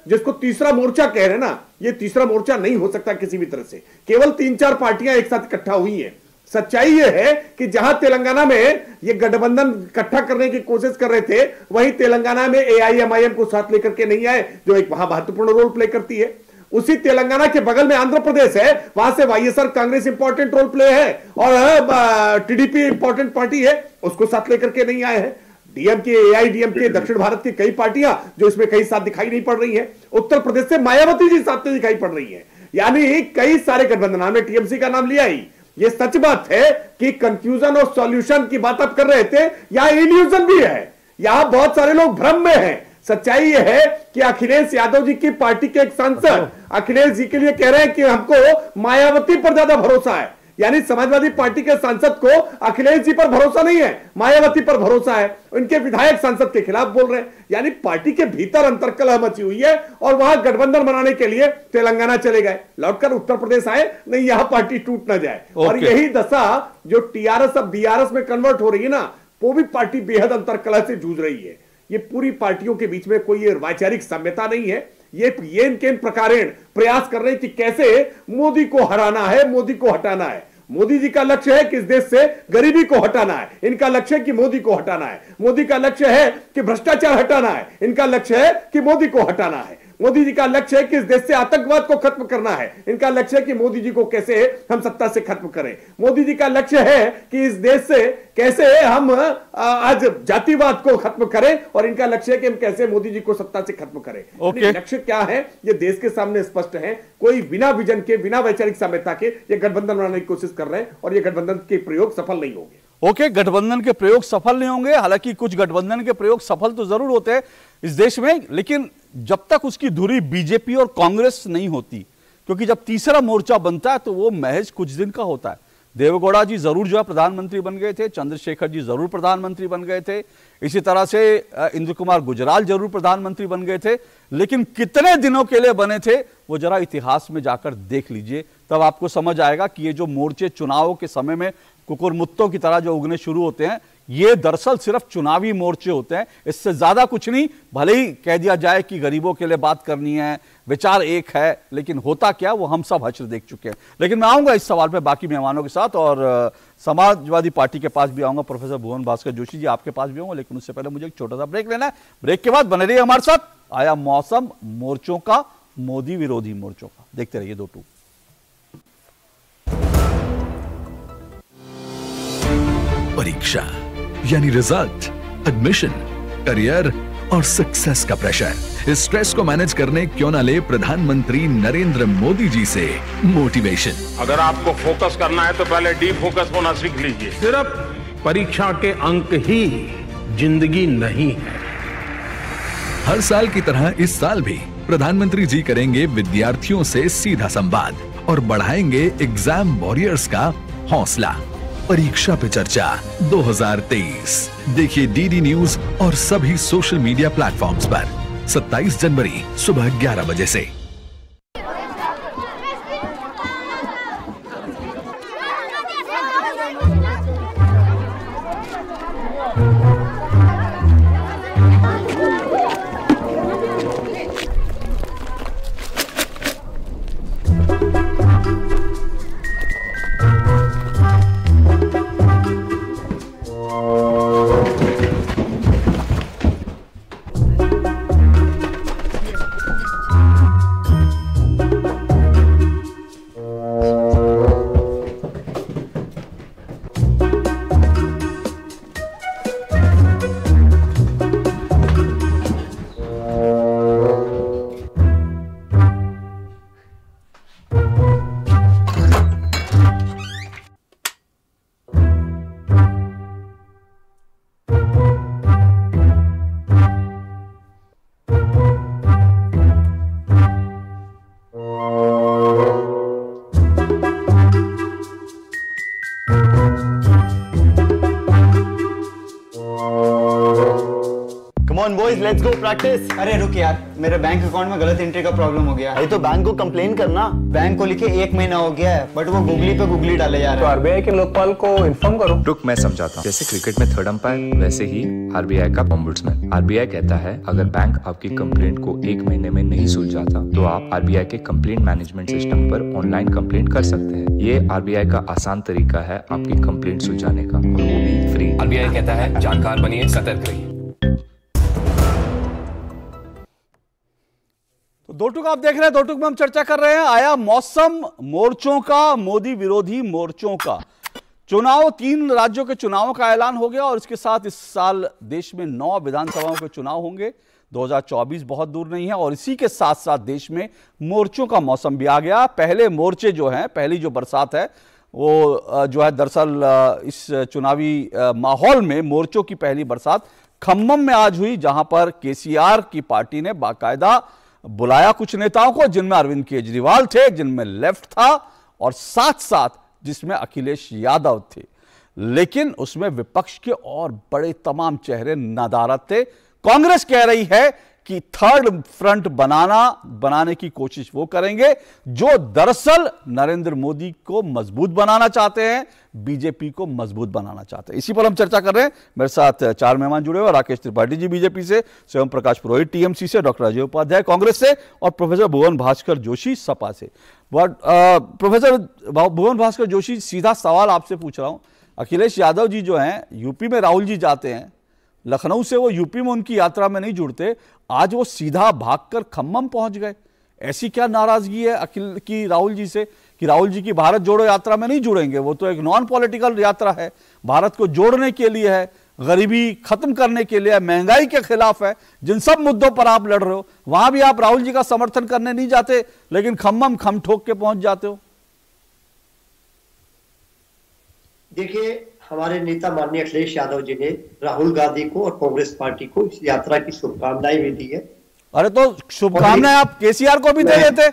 जिसको तीसरा मोर्चा कह रहे हैं ना, यह तीसरा मोर्चा नहीं हो सकता किसी भी तरह से। केवल 3-4 पार्टियां एक साथ इकट्ठा हुई हैं। सच्चाई यह है कि जहां तेलंगाना में ये गठबंधन इकट्ठा करने की कोशिश कर रहे थे, वहीं तेलंगाना में AIMIM को साथ लेकर के नहीं आए, जो एक वहां महत्वपूर्ण रोल प्ले करती है। उसी तेलंगाना के बगल में आंध्र प्रदेश है, वहां से YSR Congress important role play है और TDP इंपॉर्टेंट पार्टी है, उसको साथ लेकर के नहीं आए हैं। DMK, AIDMK, दक्षिण भारत की कई पार्टियां जो इसमें कई साथ दिखाई नहीं पड़ रही है। उत्तर प्रदेश से मायावती जी साथ में दिखाई पड़ रही है। यानी कई सारे गठबंधन, हमने TMC का नाम लिया ही। ये सच बात है कि कंफ्यूजन और सॉल्यूशन की बात आप कर रहे थे, यहां इल्यूजन भी है, यहां बहुत सारे लोग भ्रम में हैं। सच्चाई यह है कि अखिलेश यादव जी की पार्टी के एक सांसद अखिलेश जी के लिए कह रहे हैं कि हमको मायावती पर ज्यादा भरोसा है। यानी समाजवादी पार्टी के सांसद को अखिलेश जी पर भरोसा नहीं है, मायावती पर भरोसा है। उनके विधायक सांसद के खिलाफ बोल रहे हैं। यानी पार्टी के भीतर अंतर्कलह मची हुई है और वहां गठबंधन बनाने के लिए तेलंगाना चले गए, लौटकर उत्तर प्रदेश आए, नहीं यहां पार्टी टूट ना जाए। और यही दशा जो TRS अब BRS में कन्वर्ट हो रही है ना, वो भी पार्टी बेहद अंतर्कलह से जूझ रही है। ये पूरी पार्टियों के बीच में कोई वैचारिक साम्यता नहीं है। ये केन प्रकारेण प्रयास कर रहे हैं कि कैसे मोदी को हराना है, मोदी को हटाना है। मोदी जी का लक्ष्य है कि इस देश से गरीबी को हटाना है, इनका लक्ष्य है कि मोदी को हटाना है। मोदी का लक्ष्य है कि भ्रष्टाचार हटाना है, इनका लक्ष्य है कि मोदी को हटाना है। मोदी जी का लक्ष्य है कि इस देश से आतंकवाद को खत्म करना है, इनका लक्ष्य है कि मोदी जी को कैसे हम सत्ता से खत्म करें। मोदी जी का लक्ष्य है कि इस देश से कैसे हम आज जातिवाद को खत्म करें, और इनका लक्ष्य है कि हम कैसे मोदी जी को सत्ता से खत्म करें। लक्ष्य क्या है ये देश के सामने स्पष्ट है। कोई बिना विजन के, बिना वैचारिक साम्यता के ये गठबंधन बनाने की कोशिश कर रहे हैं और ये गठबंधन के प्रयोग सफल नहीं होंगे। गठबंधन के प्रयोग सफल नहीं होंगे। हालांकि कुछ गठबंधन के प्रयोग सफल तो जरूर होते हैं इस देश में, लेकिन जब तक उसकी धुरी बीजेपी और कांग्रेस नहीं होती, क्योंकि जब तीसरा मोर्चा बनता है तो वो महज कुछ दिन का होता है। देवेगौड़ा जी जरूर जो है प्रधानमंत्री बन गए थे, चंद्रशेखर जी जरूर प्रधानमंत्री बन गए थे, इसी तरह से इंद्र कुमार गुजराल जरूर प्रधानमंत्री बन गए थे, लेकिन कितने दिनों के लिए बने थे वो जरा इतिहास में जाकर देख लीजिए, तब आपको समझ आएगा कि ये जो मोर्चे चुनाव के समय में कुकुरमुत्तों की तरह जो उगने शुरू होते हैं, ये दरअसल सिर्फ चुनावी मोर्चे होते हैं, इससे ज्यादा कुछ नहीं। भले ही कह दिया जाए कि गरीबों के लिए बात करनी है, विचार एक है, लेकिन होता क्या वो हम सब हश्र देख चुके हैं। लेकिन मैं आऊंगा इस सवाल पे बाकी मेहमानों के साथ, और समाजवादी पार्टी के पास भी आऊंगा, प्रोफेसर भुवन भास्कर जोशी जी आपके पास भी आऊंगा, लेकिन उससे पहले मुझे एक छोटा सा ब्रेक लेना है। ब्रेक के बाद बने रहिए हमारे साथ। आया मौसम मोर्चों का, मोदी विरोधी मोर्चों का, देखते रहिए 2-2। परीक्षा यानी रिजल्ट, एडमिशन, करियर और सक्सेस का प्रेशर। इस स्ट्रेस को मैनेज करने क्यों ना ले प्रधानमंत्री नरेंद्र मोदी जी से मोटिवेशन। अगर आपको फोकस करना है तो पहले डी फोकस होना सीख लीजिए। सिर्फ परीक्षा के अंक ही जिंदगी नहीं है। हर साल की तरह इस साल भी प्रधानमंत्री जी करेंगे विद्यार्थियों से सीधा संवाद और बढ़ाएंगे एग्जाम वॉरियर्स का हौसला। परीक्षा पे चर्चा 2023 देखिए DD न्यूज और सभी सोशल मीडिया प्लेटफॉर्म्स पर 27 जनवरी सुबह 11 बजे से। Come on boys, let's go practice. अरे रुक यार, मेरे बैंक अकाउंट में गलत एंट्री का प्रॉब्लम हो गया। अरे तो बैंक को कंप्लेन करना। बैंक को लिखे 1 महीना हो गया है, बट वो गूगली पे गूगली डाले जा रहे हैं। तो आरबीआई के लोकपाल को इन्फॉर्म करो। रुक, मैं समझाता हूँ। जैसे क्रिकेट में थर्ड अंपायर, वैसे ही आरबीआई का ओम्बुड्समैन। आरबीआई कहता है अगर बैंक आपकी कंप्लेंट को 1 महीने में नहीं सुलझाता तो आप आरबीआई के कंप्लेंट मैनेजमेंट सिस्टम पर ऑनलाइन कंप्लेंट कर सकते हैं। ये आरबीआई का आसान तरीका है आपकी कंप्लेंट सुलझाने का, और वो भी फ्री। आरबीआई कहता है जानकार बनिए, सतर्क रहिए। तो दो टुक आप देख रहे हैं, दो टुक में हम चर्चा कर रहे हैं। आया मौसम मोर्चों का, मोदी विरोधी मोर्चों का। चुनाव, 3 राज्यों के चुनावों का ऐलान हो गया और इसके साथ इस साल देश में 9 विधानसभाओं के चुनाव होंगे। 2024 बहुत दूर नहीं है और इसी के साथ साथ देश में मोर्चों का मौसम भी आ गया। पहले मोर्चे जो हैं, पहली जो बरसात है वो जो है दरअसल इस चुनावी माहौल में मोर्चों की पहली बरसात खम्मम में आज हुई, जहां पर केसीआर की पार्टी ने बाकायदा बुलाया कुछ नेताओं को, जिनमें अरविंद केजरीवाल थे, जिनमें लेफ्ट था और साथ साथ जिसमें अखिलेश यादव थे। लेकिन उसमें विपक्ष के और बड़े तमाम चेहरे नदारद थे। कांग्रेस कह रही है कि थर्ड फ्रंट बनाने की कोशिश वो करेंगे जो दरअसल नरेंद्र मोदी को मजबूत बनाना चाहते हैं, बीजेपी को मजबूत बनाना चाहते हैं। इसी पर हम चर्चा कर रहे हैं। मेरे साथ 4 मेहमान जुड़े हुए, राकेश त्रिपाठी जी बीजेपी से, स्वयं प्रकाश पुरोहित टीएमसी से, डॉक्टर अजय उपाध्याय कांग्रेस से और प्रोफेसर भुवन भास्कर जोशी सपा से। प्रोफेसर भुवन भास्कर जोशी, सीधा सवाल आपसे पूछ रहा हूं। अखिलेश यादव जी जो हैं, यूपी में राहुल जी जाते हैं, लखनऊ से वो यूपी में उनकी यात्रा में नहीं जुड़ते, आज वो सीधा भागकर खम्मम पहुंच गए। ऐसी क्या नाराजगी है अखिल की राहुल जी से कि राहुल जी की भारत जोड़ो यात्रा में नहीं जुड़ेंगे? वो तो एक नॉन पॉलिटिकल यात्रा है, भारत को जोड़ने के लिए है, गरीबी खत्म करने के लिए, महंगाई के खिलाफ है, जिन सब मुद्दों पर आप लड़ रहे हो, वहां भी आप राहुल जी का समर्थन करने नहीं जाते, लेकिन खम्मम खम ठोक के पहुंच जाते हो। देखिए, हमारे नेता माननीय अखिलेश यादव जी ने राहुल गांधी को और कांग्रेस पार्टी को इस यात्रा की शुभकामनाएं भी दी है। अरे तो शुभकामनाएं आप केसीआर को भी दे देते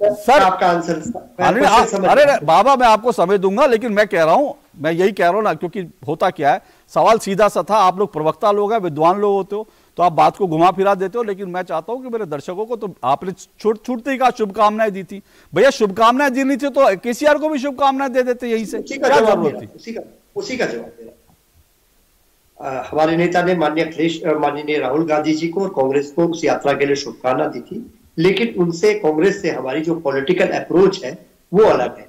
सर। आपका आंसर अरे बाबा, मैं आपको समय दूंगा, लेकिन मैं कह रहा हूं, मैं यही कह रहा हूं ना, क्योंकि होता क्या है, सवाल सीधा सा था। आप लोग प्रवक्ता लोग हैं, विद्वान लोग होते हो, तो आप बात को घुमा फिरा देते हो, लेकिन मैं चाहता हूं कि मेरे दर्शकों को, तो आपने छूटते ही कहा शुभकामनाएं दी थी। भैया शुभकामनाएं देनी थी तो केसीआर को भी शुभकामनाएं दे देते यहीं से, क्या जरूरत थी? उसी का जवाब दे रहा। हमारे नेता ने माननीय राहुल गांधी जी को और कांग्रेस को उस यात्रा के लिए शुभकामना दी थी, लेकिन उनसे, कांग्रेस से हमारी जो पॉलिटिकल अप्रोच है वो अलग है।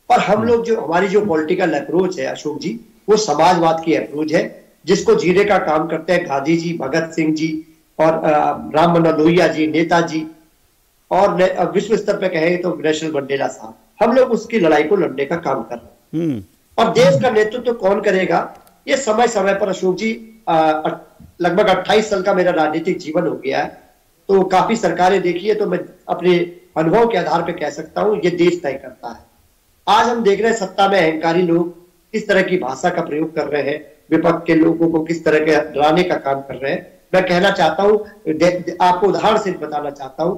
और हम लोग जो, हमारी जो पॉलिटिकल अप्रोच है अशोक जी, वो समाजवाद की अप्रोच है, जिसको जीने का काम करते हैं गांधी जी, भगत सिंह जी और राम मनोहर लोहिया जी, नेताजी, और विश्व स्तर पे कहें तो नेल्सन मंडेला साहब। हम लोग उसकी लड़ाई को लड़ने का काम कर रहे हैं। और देश का नेतृत्व तो कौन करेगा, ये समय समय पर अशोक जी, लगभग 28 साल का मेरा राजनीतिक जीवन हो गया है, तो काफी सरकारें देखी है, तो मैं अपने अनुभव के आधार पर कह सकता हूं ये देश तय करता है। आज हम देख रहे हैं सत्ता में अहंकारी लोग किस तरह की भाषा का प्रयोग कर रहे हैं, विपक्ष के लोगों को किस तरह के डराने का काम कर रहे हैं। मैं कहना चाहता हूं, आपको उदाहरण से बताना चाहता हूं,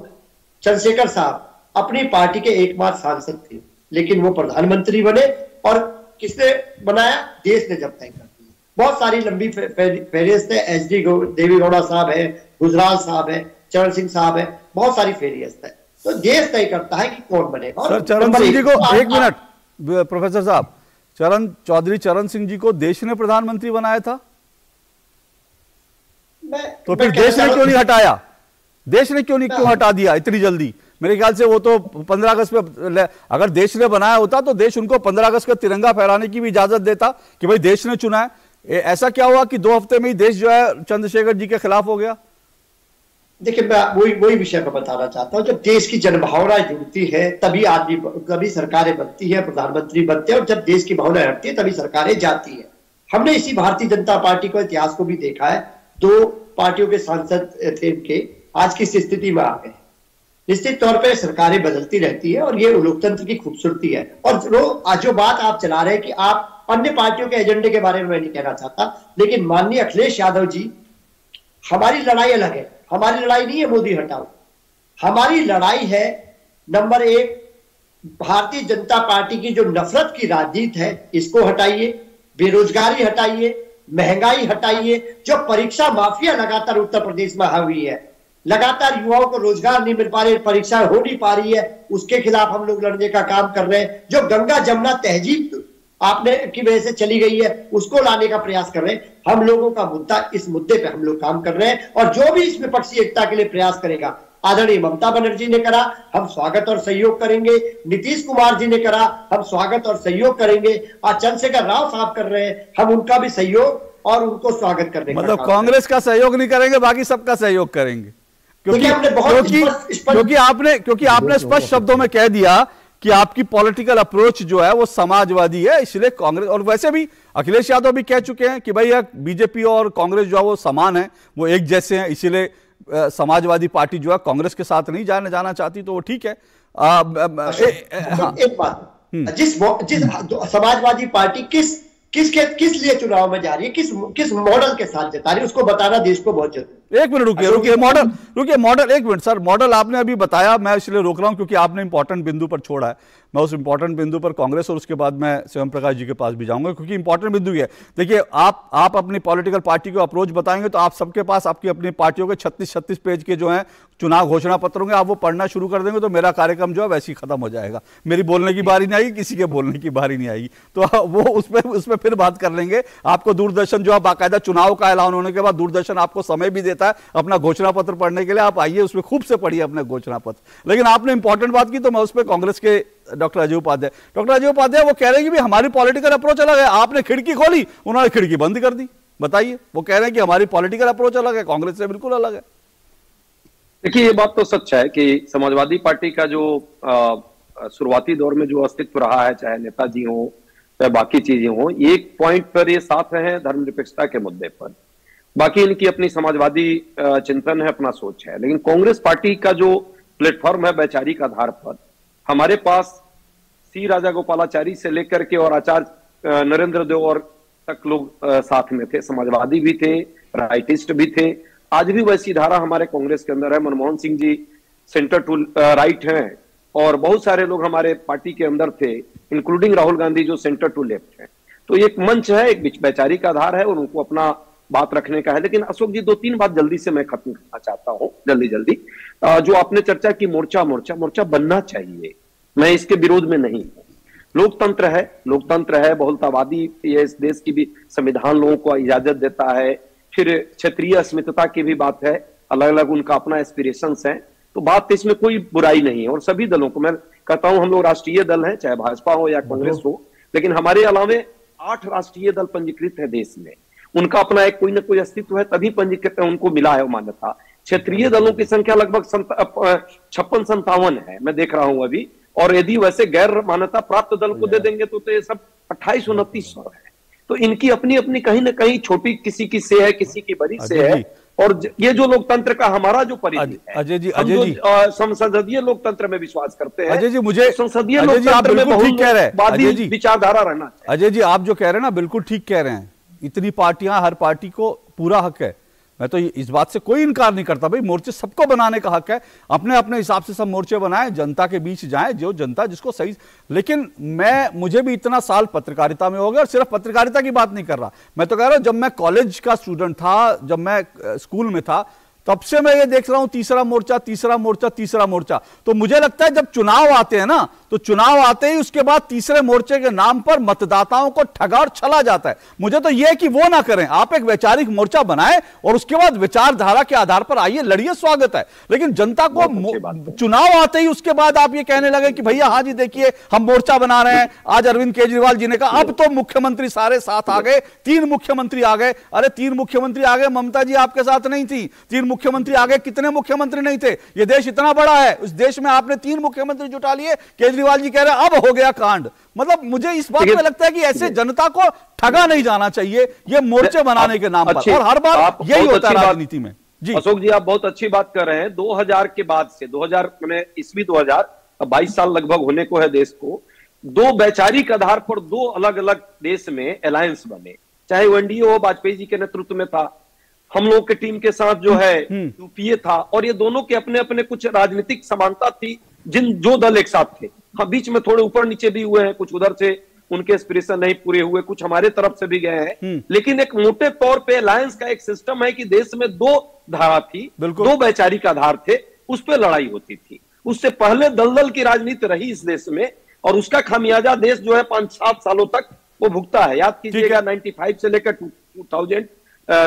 चंद्रशेखर साहब अपनी पार्टी के एकमात्र सांसद थे, लेकिन वो प्रधानमंत्री बने, और किसने बनाया? देश ने जब तय कर दिया। बहुत सारी लंबी फेरियत है, एच.डी. देवेगौड़ा साहब है, गुजराल साहब है, चरण सिंह साहब है, बहुत सारी फेरियत है। तो देश तय करता है कि कौन बनेगा। सर, चरण सिंह जी को, एक मिनट प्रोफेसर साहब, चौधरी चरण सिंह जी को देश ने प्रधानमंत्री बनाया था, तो फिर देश ने क्यों नहीं हटाया? देश ने क्यों हटा दिया इतनी जल्दी? मेरे ख्याल से वो तो 15 अगस्त पे, अगर देश ने बनाया होता तो देश उनको 15 अगस्त का तिरंगा फहराने की भी इजाजत देता कि भाई देश ने चुना है। ऐसा क्या हुआ कि 2 हफ्ते में ही देश जो है चंद्रशेखर जी के खिलाफ हो गया? देखिए, मैं वही विषय को बताना चाहता हूँ। जब देश की जनभावना जुड़ती है तभी सरकारें बनती है, प्रधानमंत्री बनते हैं, और जब देश की भावना हटती है तभी सरकारें जाती है। हमने इसी भारतीय जनता पार्टी को, इतिहास को भी देखा है, 2 पार्टियों के सांसद थे इनके, आज की स्थिति में आ गए। निश्चित तौर पर सरकारें बदलती रहती है और ये लोकतंत्र की खूबसूरती है। और जो बात आप चला रहे हैं कि आप अन्य पार्टियों के एजेंडे के बारे में मैं नहीं कहना चाहता, लेकिन माननीय अखिलेश यादव जी, हमारी लड़ाई अलग है। हमारी लड़ाई नहीं है मोदी हटाओ, हमारी लड़ाई है नंबर 1 भारतीय जनता पार्टी की जो नफरत की राजनीति है, इसको हटाइए, बेरोजगारी हटाइए, महंगाई हटाइए। जो परीक्षा माफिया लगातार उत्तर प्रदेश में हुई है, लगातार युवाओं को रोजगार नहीं मिल पा रहे, परीक्षा हो नहीं पा रही है, उसके खिलाफ हम लोग लड़ने का काम कर रहे हैं। जो गंगा जमुना तहजीब आपने की वजह से चली गई है, उसको लाने का प्रयास कर रहे हैं। हम लोगों का मुद्दा, इस मुद्दे पे हम लोग काम कर रहे हैं, और जो भी इस विपक्षी एकता के लिए प्रयास करेगा, आदरणीय ममता बनर्जी ने करा, हम स्वागत और सहयोग करेंगे। नीतीश कुमार जी ने करा, हम स्वागत और सहयोग करेंगे। आज चंद्रशेखर राव साहब कर रहे हैं, हम उनका भी सहयोग और उनको स्वागत करने का मतलब कांग्रेस का सहयोग नहीं करेंगे, बाकी सबका सहयोग करेंगे, क्योंकि आपने स्पष्ट शब्दों में कह दिया कि आपकी पॉलिटिकल अप्रोच जो है वो समाजवादी है, इसलिए कांग्रेस, और वैसे भी अखिलेश यादव भी कह चुके हैं कि भाई बीजेपी और कांग्रेस जो है वो समान है, वो एक जैसे हैं, इसीलिए समाजवादी पार्टी जो है कांग्रेस के साथ नहीं जाना चाहती, तो वो ठीक है। एक बात, जिस समाजवादी पार्टी किस लिए चुनाव में जा रही है, किस मॉडल के साथ जता रही है, उसको बताना देश को बहुत जरूरी। एक मिनट रुकिए मॉडल, एक मिनट सर, मॉडल आपने अभी बताया, मैं इसलिए रोक रहा हूं क्योंकि आपने इंपॉर्टेंट बिंदु पर छोड़ा है। मैं उस इंपॉर्टेंट बिंदु पर कांग्रेस और उसके बाद मैं शिवम प्रकाश जी के पास भी जाऊंगा, क्योंकि इंपॉर्टेंट बिंदु ये है। देखिए, आप अपनी पॉलिटिकल पार्टी को अप्रोच बताएंगे तो आप सबके पास आपकी अपनी पार्टियों के 36 पेज के जो है चुनाव घोषणा पत्र होंगे, आप वो पढ़ना शुरू कर देंगे तो मेरा कार्यक्रम जो है वैसे ही खत्म हो जाएगा। मेरी बोलने की बारी नहीं आएगी, किसी के बोलने की बारी नहीं आएगी, तो वो उसमें फिर बात कर लेंगे। आपको दूरदर्शन जो है बाकायदा चुनाव का ऐलान होने के बाद दूरदर्शन आपको समय भी देता है अपना घोषणा पत्र पढ़ने के लिए, आप आइए उसमें खूब से पढ़िए अपने घोषणा पत्र। लेकिन आपने इंपॉर्टेंट बात की तो मैं उस पर कांग्रेस के डॉक्टर अजय उपाध्याय वो कह रहे हैं कि हमारी पॉलिटिकल अप्रोच अलग है। आपने खिड़की खोली, उन्होंने खिड़की बंद कर दी। बताइए, वो कह रहे हैं कि हमारी पॉलिटिकल अप्रोच अलग है, कांग्रेस से बिल्कुल अलग है। देखिए, ये बात तो सच है कि समाजवादी पार्टी का जो शुरुआती दौर में जो अस्तित्व रहा है, चाहे नेताजी हो या बाकी चीजें हो, एक पॉइंट पर ये साथ रहे हैं धर्मनिरपेक्षता के मुद्दे पर। बाकी इनकी अपनी समाजवादी चिंतन है, अपना सोच है। लेकिन कांग्रेस पार्टी का जो प्लेटफॉर्म है वैचारिक आधार पर, हमारे पास सी राजा गोपालाचारी से लेकर के और आचार्य नरेंद्र देव और तक लोग साथ में थे, समाजवादी भी थे, राइटिस्ट भी थे। आज भी वैसी धारा हमारे कांग्रेस के अंदर है। Manmohan Singh ji centre to right हैं और बहुत सारे लोग हमारे पार्टी के अंदर थे, इंक्लूडिंग राहुल गांधी जो सेंटर टू लेफ्ट है। तो एक मंच है, एक वैचारिक आधार है और उनको अपना बात रखने का है। लेकिन अशोक जी, 2-3 बात जल्दी से मैं खत्म करना चाहता हूं, जल्दी। जो आपने चर्चा की मोर्चा बनना चाहिए, मैं इसके विरोध में नहीं हूं। लोकतंत्र है, बहुलतावादी ये इस देश की भी संविधान लोगों को इजाजत देता है। फिर क्षेत्रीय अस्मिता की भी बात है, अलग अलग उनका अपना एस्पिरेशंस है, तो बात इसमें कोई बुराई नहीं है। और सभी दलों को मैं कहता हूं, हम लोग राष्ट्रीय दल हैं, चाहे भाजपा हो या कांग्रेस हो, लेकिन हमारे अलावे 8 राष्ट्रीय दल पंजीकृत है देश में। उनका अपना एक कोई ना कोई अस्तित्व है, तभी पंजीकृत उनको मिला है मान्यता। क्षेत्रीय दलों की संख्या लगभग 56-57 है, मैं देख रहा हूं अभी। और यदि वैसे गैर मान्यता प्राप्त दल को दे देंगे तो ये सब 28-29 है। तो इनकी अपनी अपनी कहीं ना कहीं छोटी, किसी की से है, किसी की बड़ी से है। और ये जो लोकतंत्र का हमारा जो परिधि है, अजय जी संसदीय लोकतंत्र में विश्वास करते हैं। अजय जी, मुझे संसदीय लोकतंत्र में बहुवादी विचारधारा रहना चाहिए। अजय जी, आप जो कह रहे हैं ना, बिल्कुल ठीक कह रहे हैं। इतनी पार्टियां, हर पार्टी को पूरा हक है, मैं तो इस बात से कोई इनकार नहीं करता। भाई, मोर्चे सबको बनाने का हक है, अपने अपने हिसाब से सब मोर्चे बनाएं, जनता के बीच जाएं, जो जनता जिसको सही। लेकिन मुझे भी इतना साल पत्रकारिता में हो गया, और सिर्फ पत्रकारिता की बात नहीं कर रहा, मैं तो कह रहा हूं जब मैं कॉलेज का स्टूडेंट था, जब मैं स्कूल में था, तब से मैं ये देख रहा हूं तीसरा मोर्चा। तो मुझे लगता है जब चुनाव आते हैं ना, तो चुनाव आते ही उसके बाद तीसरे मोर्चे के नाम पर मतदाताओं को ठगा और छला जाता है। मुझे तो यह कि वो ना करें, आप एक वैचारिक मोर्चा बनाएं और उसके बाद विचारधारा के आधार पर आइए, लड़िए, स्वागत है। लेकिन जनता को चुनाव आते ही उसके बाद आप ये कहने लगे कि भैया हाँ जी देखिए हम मोर्चा बना रहे हैं। आज अरविंद केजरीवाल जी ने कहा अब तो मुख्यमंत्री सारे साथ आ गए, 3 मुख्यमंत्री आ गए। अरे 3 मुख्यमंत्री आ गए, ममता जी आपके साथ नहीं थी, 3 मुख्यमंत्री आ गए, कितने मुख्यमंत्री नहीं थे? ये देश इतना बड़ा है, उस देश में आपने 3 मुख्यमंत्री जुटा लिए। केजरीवाल जी कह रहे हैं अब हो गया कांड। मतलब मुझे इस बात में लगता है कि ऐसे जनता को ठगा नहीं जाना चाहिए ये मोर्चे बनाने के नाम पर, और हर बार यही होता है राजनीति में। जी अशोक जी, आप बहुत अच्छी बात कर रहे हैं। 2000 के बाद से 22 साल लगभग होने को है देश को, 2 वैचारिक आधार पर 2 अलग अलग देश में अलायंस बने, चाहे वो एनडीए हो, वाजपेयी जी के नेतृत्व में था, हम लोग के टीम के साथ जो है यूपीए था, और ये दोनों के अपने अपने कुछ राजनीतिक समानता थी, जो दल एक साथ थे। हाँ, बीच में थोड़े ऊपर नीचे भी हुए हैं, कुछ उधर से उनके एस्पिरेशन नहीं पूरे हुए, कुछ हमारे तरफ से भी गए हैं, लेकिन एक मोटे तौर पे अलायंस का एक सिस्टम है कि देश में दो धारा थी, दो वैचारिक आधार थे, उस पर लड़ाई होती थी। उससे पहले दलदल की राजनीति रही इस देश में, और उसका खामियाजा देश जो है 5-7 सालों तक वो भुगता है। याद कीजिएगा 95 से लेकर 2000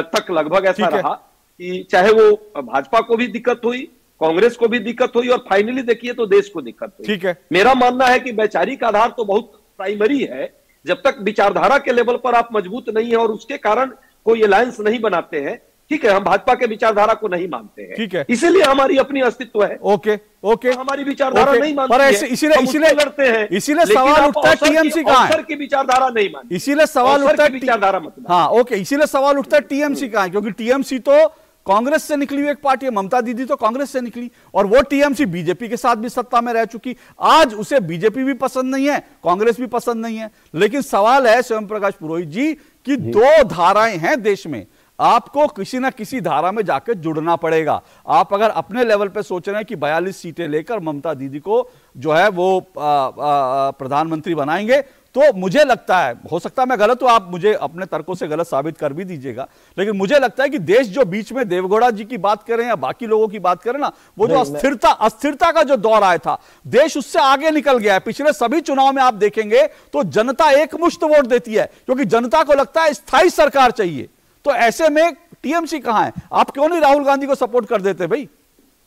तक लगभग ऐसा रहा कि चाहे वो भाजपा को भी दिक्कत हुई, कांग्रेस को भी दिक्कत हुई, और फाइनली देखिए तो देश को दिक्कत हुई। ठीक है, मेरा मानना है कि वैचारिक आधार तो बहुत प्राइमरी है, जब तक विचारधारा के लेवल पर आप मजबूत नहीं है और उसके कारण कोई अलायंस नहीं बनाते हैं। ठीक है, हम भाजपा के विचारधारा को नहीं मानते हैं, ठीक है, इसीलिए हमारी अपनी अस्तित्व है। ओके ओके, हमारी विचारधारा नहीं मानते हैं, इसीलिए लड़ते हैं, इसीलिए सवाल उठता है टीएमसी कहां है, की विचारधारा नहीं मानते, इसीलिए सवाल उठता है विचारधारा मतलब। हाँ ओके, इसीलिए सवाल उठता है टीएमसी कहां है, क्योंकि टीएमसी तो कांग्रेस से निकली हुई एक पार्टी है, ममता दीदी तो कांग्रेस से निकली, और वो टीएमसी बीजेपी के साथ भी सत्ता में रह चुकी। आज उसे बीजेपी भी पसंद नहीं है, कांग्रेस भी पसंद नहीं है, लेकिन सवाल है स्वयं प्रकाश पुरोहित जी कि दो धाराएं हैं देश में, आपको किसी ना किसी धारा में जाकर जुड़ना पड़ेगा। आप अगर अपने लेवल पे सोच रहे हैं कि 42 सीटें लेकर ममता दीदी को जो है वो प्रधानमंत्री बनाएंगे, तो मुझे लगता है, हो सकता है मैं गलत हूं, आप मुझे अपने तर्कों से गलत साबित कर भी दीजिएगा, लेकिन मुझे लगता है कि देश जो बीच में देवगौड़ा जी की बात करें या बाकी लोगों की बात करें ना, वो जो अस्थिरता का जो दौर आया था, देश उससे आगे निकल गया है। पिछले सभी चुनाव में आप देखेंगे तो जनता एकमुश्त वोट देती है, क्योंकि जनता को लगता है स्थायी सरकार चाहिए। तो ऐसे में टीएमसी कहां है? आप क्यों नहीं राहुल गांधी को सपोर्ट कर देते भाई?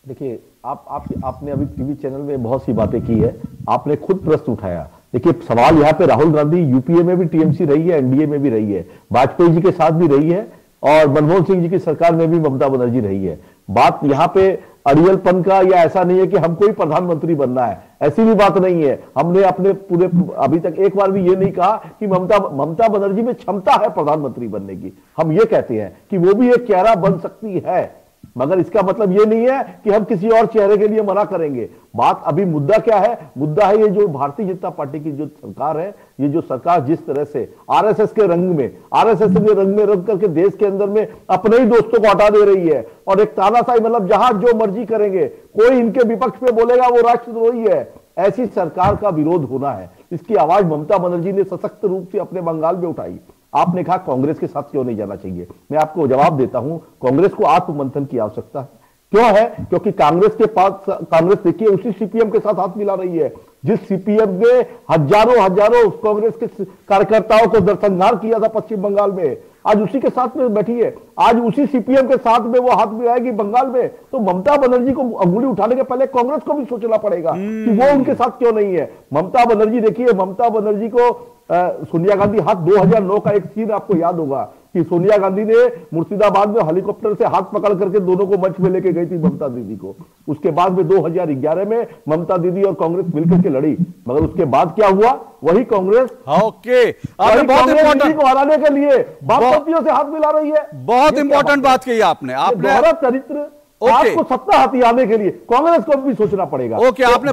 देखिए, आपने अभी टीवी चैनल में बहुत सी बातें की है, आपने खुद प्रश्न उठाया। देखिए, सवाल यहाँ पे राहुल गांधी यूपीए में भी टीएमसी रही है, एनडीए में भी रही है, वाजपेयी जी के साथ भी रही है, और मनमोहन सिंह जी की सरकार में भी ममता बनर्जी रही है। बात यहाँ पे अड़ियलपन का या ऐसा नहीं है कि हमको ही प्रधानमंत्री बनना है, ऐसी भी बात नहीं है। हमने अपने पूरे अभी तक एक बार भी ये नहीं कहा कि ममता बनर्जी में क्षमता है प्रधानमंत्री बनने की। हम ये कहते हैं कि वो भी एक चेहरा बन सकती है, मगर इसका मतलब ये नहीं है कि हम किसी और चेहरे के लिए मना करेंगे। बात अभी मुद्दा क्या है? मुद्दा है ये जो भारतीय जनता पार्टी की जो सरकार है, ये जो सरकार जिस तरह से आरएसएस के रंग में रंग करके देश के अंदर में अपने ही दोस्तों को हटा दे रही है, और एक तानाशाही, मतलब जहां जो मर्जी करेंगे, कोई इनके विपक्ष पे बोलेगा वो राष्ट्रद्रोही है, ऐसी सरकार का विरोध होना है। इसकी आवाज ममता बनर्जी ने सशक्त रूप से अपने बंगाल में उठाई। आपने कहा कांग्रेस के साथ क्यों नहीं जाना चाहिए, मैं आपको जवाब देता हूं, कांग्रेस को आत्ममंथन की आवश्यकता है। क्यों है? क्योंकि कांग्रेस देखिए उसी सीपीएम के साथ हाथ मिला रही है, जिस सीपीएम ने हजारों कांग्रेस के कार्यकर्ताओं को नरसंहार किया था पश्चिम बंगाल में, आज उसी के साथ में बैठी है, आज उसी सीपीएम के साथ में वो हाथ मिलाएगी बंगाल में। तो ममता बनर्जी को अंगुली उठाने के पहले कांग्रेस को भी सोचना पड़ेगा कि वो उनके साथ क्यों नहीं है। ममता बनर्जी, देखिए ममता बनर्जी को सोनिया गांधी हाथ 2009 का एक सीन आपको याद होगा कि सोनिया गांधी ने मुर्शिदाबाद में हेलीकॉप्टर से हाथ पकड़ करके दोनों को मंच में लेके गई थी ममता दीदी को। उसके बाद में 2011 में ममता दीदी और कांग्रेस मिलकर के लड़ी, मगर उसके बाद क्या हुआ? वही कांग्रेस को हराने के लिए वामपंथियों से हाथ मिला रही है। बहुत इंपॉर्टेंट बात कही आपने चरित्र आपको सत्ता हथियाने के लिए कांग्रेस को भी सोचना पड़ेगा। ओके, आपने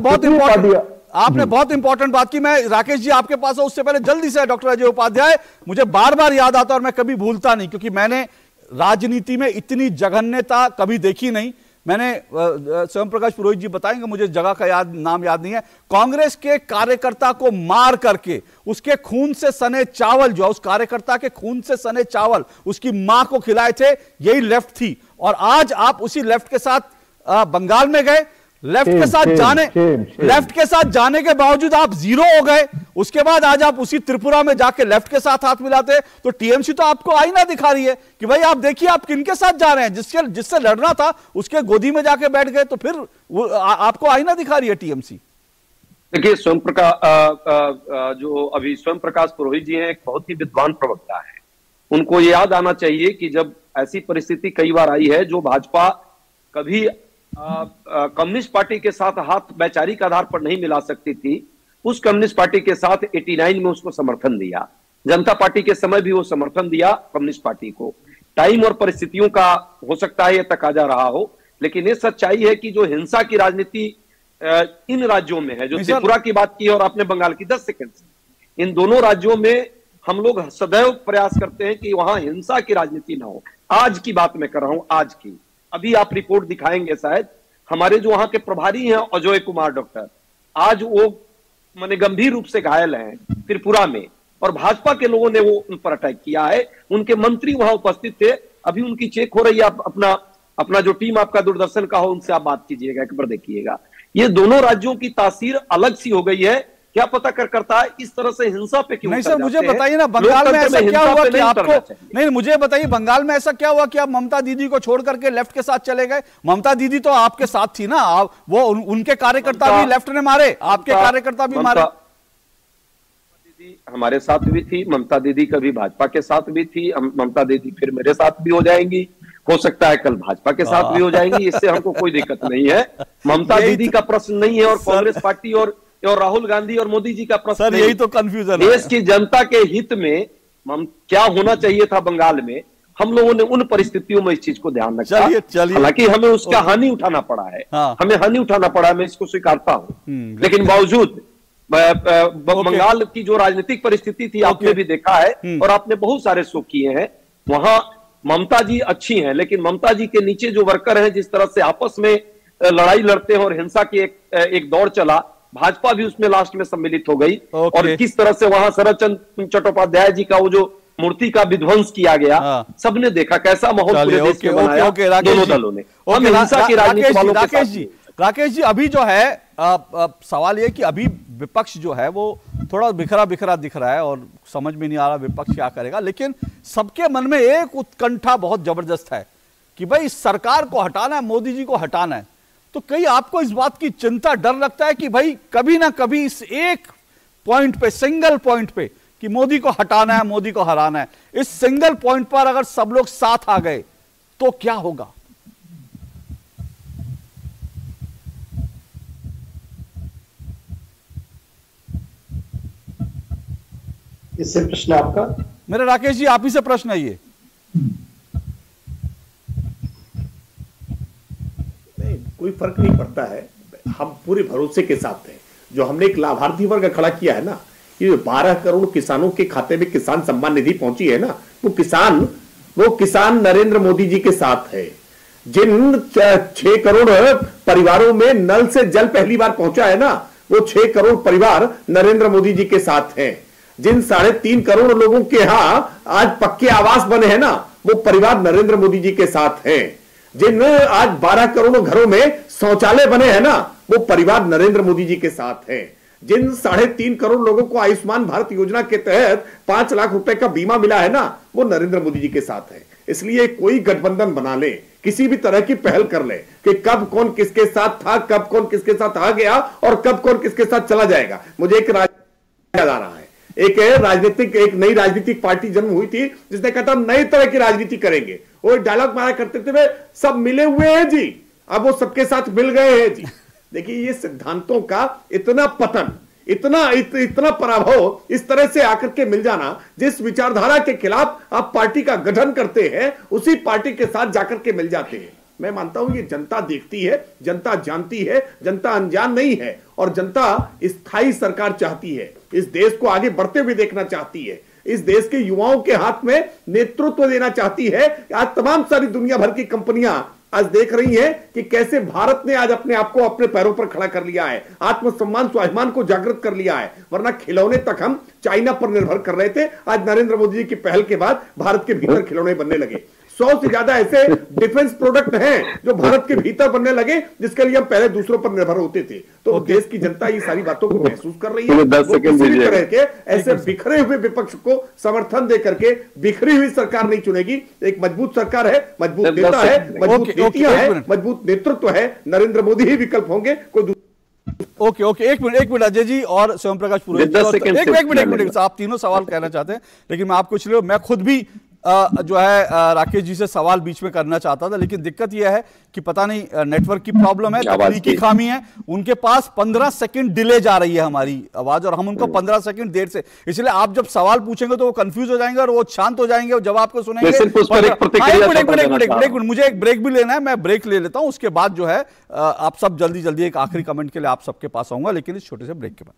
बहुत इंपॉर्टेंट बात की। मैं राकेश जी आपके पास हूं, उससे पहले जल्दी से डॉक्टर अजय उपाध्याय, मुझे बार बार याद आता और मैं कभी भूलता नहीं, क्योंकि मैंने राजनीति में इतनी जघन्यता कभी देखी नहीं। मैंने स्वयं प्रकाश पुरोहित जी बताएंगे, मुझे जगह का नाम याद नहीं है। कांग्रेस के कार्यकर्ता को मार करके उसके खून से सने चावल, जो उस कार्यकर्ता के खून से सने चावल उसकी मां को खिलाए थे, यही लेफ्ट थी। और आज आप उसी लेफ्ट के साथ बंगाल में गए, लेफ्ट के साथ जाने के बावजूद आप जीरो हो गए। उसके बाद आज आप उसी त्रिपुरा में जाके लेफ्ट के साथ हाथ मिलाते, तो टीएमसी तो आपको आईना दिखा रही है कि भाई आप देखिए आप किनके साथ जा रहे हैं। जिससे लड़ना था उसके गोदी में जाके बैठ गए, तो फिर आपको आईना दिखा रही है टीएमसी। देखिए, जो अभी स्वयं प्रकाश पुरोहित जी हैं, एक बहुत ही विद्वान प्रवक्ता है। उनको ये याद आना चाहिए कि जब ऐसी परिस्थिति कई बार आई है, जो भाजपा कभी कम्युनिस्ट पार्टी के साथ हाथ वैचारिक आधार पर नहीं मिला सकती थी, उस कम्युनिस्ट पार्टी के साथ 89 में उसको समर्थन दिया। जनता पार्टी के समय भी वो समर्थन दिया कम्युनिस्ट पार्टी को। टाइम और परिस्थितियों का हो सकता है ये तकाजा रहा हो, लेकिन ये सच्चाई है कि जो हिंसा की राजनीति इन राज्यों में है, जो त्रिपुरा की बात की और आपने बंगाल की, 10 सेकंड से, इन दोनों राज्यों में हम लोग सदैव प्रयास करते हैं कि वहां हिंसा की राजनीति ना हो। आज की बात मैं कर रहा हूं, आज की, अभी आप रिपोर्ट दिखाएंगे शायद, हमारे जो वहां के प्रभारी हैं अजय कुमार डॉक्टर, आज वो माने गंभीर रूप से घायल हैं त्रिपुरा में, और भाजपा के लोगों ने वो उन पर अटैक किया है। उनके मंत्री वहां उपस्थित थे, अभी उनकी चेक हो रही है। आप अपना जो टीम आपका दूरदर्शन का हो उनसे आप बात कीजिएगा, एक बार देखिएगा। ये दोनों राज्यों की तासीर अलग सी हो गई है। क्या पता करता है इस तरह से हिंसा पे क्यों? नहीं सर, मुझे बताइए ना, बंगाल में ऐसा क्या हुआ कि आपको, नहीं मुझे बताइए, बंगाल में ऐसा क्या हुआ कि आप ममता दीदी को छोड़ करके लेफ्ट के साथ चले गए? ममता दीदी तो आपके साथ थी ना, आप वो उनके कार्यकर्ता भी लेफ्ट ने मारे, आपके कार्यकर्ता भी मारे। दीदी हमारे साथ भी थी, ममता दीदी कभी भाजपा के साथ भी थी, ममता दीदी फिर मेरे साथ भी हो जाएंगी, हो सकता है कल भाजपा के साथ भी हो जाएंगी, इससे हमको कोई दिक्कत नहीं है। ममता दीदी का प्रश्न नहीं है और कांग्रेस पार्टी और राहुल गांधी और मोदी जी का प्रश्न। सर यही तो कंफ्यूजन है। देश की जनता के हित में क्या होना चाहिए था बंगाल में, हम लोगों ने उन परिस्थितियों में इस चीज को ध्यान रखा। हालांकि हमें उसका हानि उठाना पड़ा है, हमें हानि उठाना पड़ा है, मैं इसको स्वीकारता हूं। लेकिन बावजूद बंगाल की जो राजनीतिक परिस्थिति थी आपने भी देखा है और आपने बहुत सारे शो किए हैं। वहां ममता जी अच्छी हैं, लेकिन ममता जी के नीचे जो वर्कर हैं, जिस तरह से आपस में लड़ाई लड़ते हैं और हिंसा की एक दौर चला, भाजपा भी उसमें लास्ट में सम्मिलित हो गई। और किस तरह से वहां शरद चंद्र चट्टोपाध्याय जी का वो जो मूर्ति का विध्वंस किया गया, सबने देखा कैसा माहौल पूरे देश में बनाया दोनों दलों ने। हम हिंसा की राजनीति वालों के साथ। राकेश जी, अभी जो है सवाल ये कि अभी विपक्ष जो है वो थोड़ा बिखरा बिखरा दिख रहा है और समझ में नहीं आ रहा विपक्ष क्या करेगा, लेकिन सबके मन में एक उत्कंठा बहुत जबरदस्त है कि भाई सरकार को हटाना है, मोदी जी को हटाना है। तो कहीं आपको इस बात की चिंता, डर लगता है कि भाई कभी ना कभी इस एक पॉइंट पे, सिंगल पॉइंट पे कि मोदी को हटाना है, मोदी को हराना है, इस सिंगल पॉइंट पर अगर सब लोग साथ आ गए तो क्या होगा? इससे प्रश्न आपका? मेरा राकेश जी आप ही से प्रश्न है ये। नहीं, कोई फर्क नहीं पड़ता है, हम पूरे भरोसे के साथ हैं। जो हमने एक लाभार्थी वर्ग खड़ा किया है ना, ये 12 करोड़ किसानों के खाते में किसान सम्मान निधि पहुंची है ना, वो किसान नरेंद्र मोदी जी के साथ है। जिन 6 करोड़ परिवारों में नल से जल पहली बार पहुंचा है ना, वो 6 करोड़ परिवार नरेंद्र मोदी जी के साथ हैं। जिन 3.5 करोड़ लोगों के यहां आज पक्के आवास बने हैं ना, वो परिवार नरेंद्र मोदी जी के साथ हैं। जिन आज 12 करोड़ घरों में शौचालय बने हैं ना, वो परिवार नरेंद्र मोदी जी के साथ हैं। जिन 3.5 करोड़ लोगों को आयुष्मान भारत योजना के तहत 5 लाख रुपए का बीमा मिला है ना, वो नरेंद्र मोदी जी के साथ है। इसलिए कोई गठबंधन बना ले, किसी भी तरह की पहल कर ले कि कब कौन किसके साथ था, कब कौन किसके साथ आ गया और कब कौन किसके साथ चला जाएगा। मुझे एक याद आ रहा है, एक नई राजनीतिक पार्टी जन्म हुई थी जिसने कहा था नई तरह की राजनीति करेंगे। वो डायलॉग मारा करते थे, वे सब मिले हुए हैं जी, अब वो सबके साथ मिल गए हैं जी। देखिए, ये सिद्धांतों का इतना पतन, इतना पराभव, इस तरह से आकर के मिल जाना, जिस विचारधारा के खिलाफ आप पार्टी का गठन करते हैं, उसी पार्टी के साथ जाकर के मिल जाते हैं। मैं मानता हूं ये जनता देखती है, जनता जानती है, जनता अनजान नहीं है और जनता स्थायी सरकार चाहती है। इस देश को आगे बढ़ते हुए देखना चाहती है, इस देश के युवाओं के हाथ में नेतृत्व देना चाहती है। आज तमाम सारी दुनिया भर की कंपनियां आज देख रही हैं कि कैसे भारत ने आज अपने आप को अपने पैरों पर खड़ा कर लिया है, आत्मसम्मान स्वाभिमान को जागृत कर लिया है। वरना खिलौने तक हम चाइना पर निर्भर कर रहे थे, आज नरेंद्र मोदी जी की पहल के बाद भारत के भीतर खिलौने बनने लगे। 100 से ज्यादा ऐसे डिफेंस प्रोडक्ट हैं जो भारत के भीतर बनने लगे, जिसके लिए हम पहले दूसरों पर निर्भर होते थे। तो देश की जनता ये सारी बातों को महसूस कर रही है। वो किसी भी तरह के ऐसे बिखरे हुए विपक्ष को समर्थन दे करके बिखरी हुई सरकार नहीं चुनेगी। एक मजबूत सरकार है, मजबूत नेता है, मजबूत नीतियां है, मजबूत नेतृत्व है, नरेंद्र मोदी ही विकल्प होंगे। कोई ओके, एक मिनट अजय जी और स्वयं प्रकाश पुरोहित, एक मिनट आप तीनों सवाल कहना चाहते हैं, लेकिन मैं आपको चलिए, मैं खुद भी जो है राकेश जी से सवाल बीच में करना चाहता था, लेकिन दिक्कत यह है कि पता नहीं नेटवर्क की प्रॉब्लम है, तकनीकी खामी है, उनके पास 15 सेकंड डिले जा रही है हमारी आवाज और हम उनको 15 सेकंड देर से, इसलिए आप जब सवाल पूछेंगे तो वो कंफ्यूज हो जाएंगे और वो शांत हो जाएंगे और जब आपको सुनेंगे। मुझे एक ब्रेक भी लेना है, मैं ब्रेक ले लेता हूं, उसके बाद जो है आप सब जल्दी एक आखिरी कमेंट के लिए आप सबके पास आऊंगा, लेकिन इस छोटे से ब्रेक के बाद।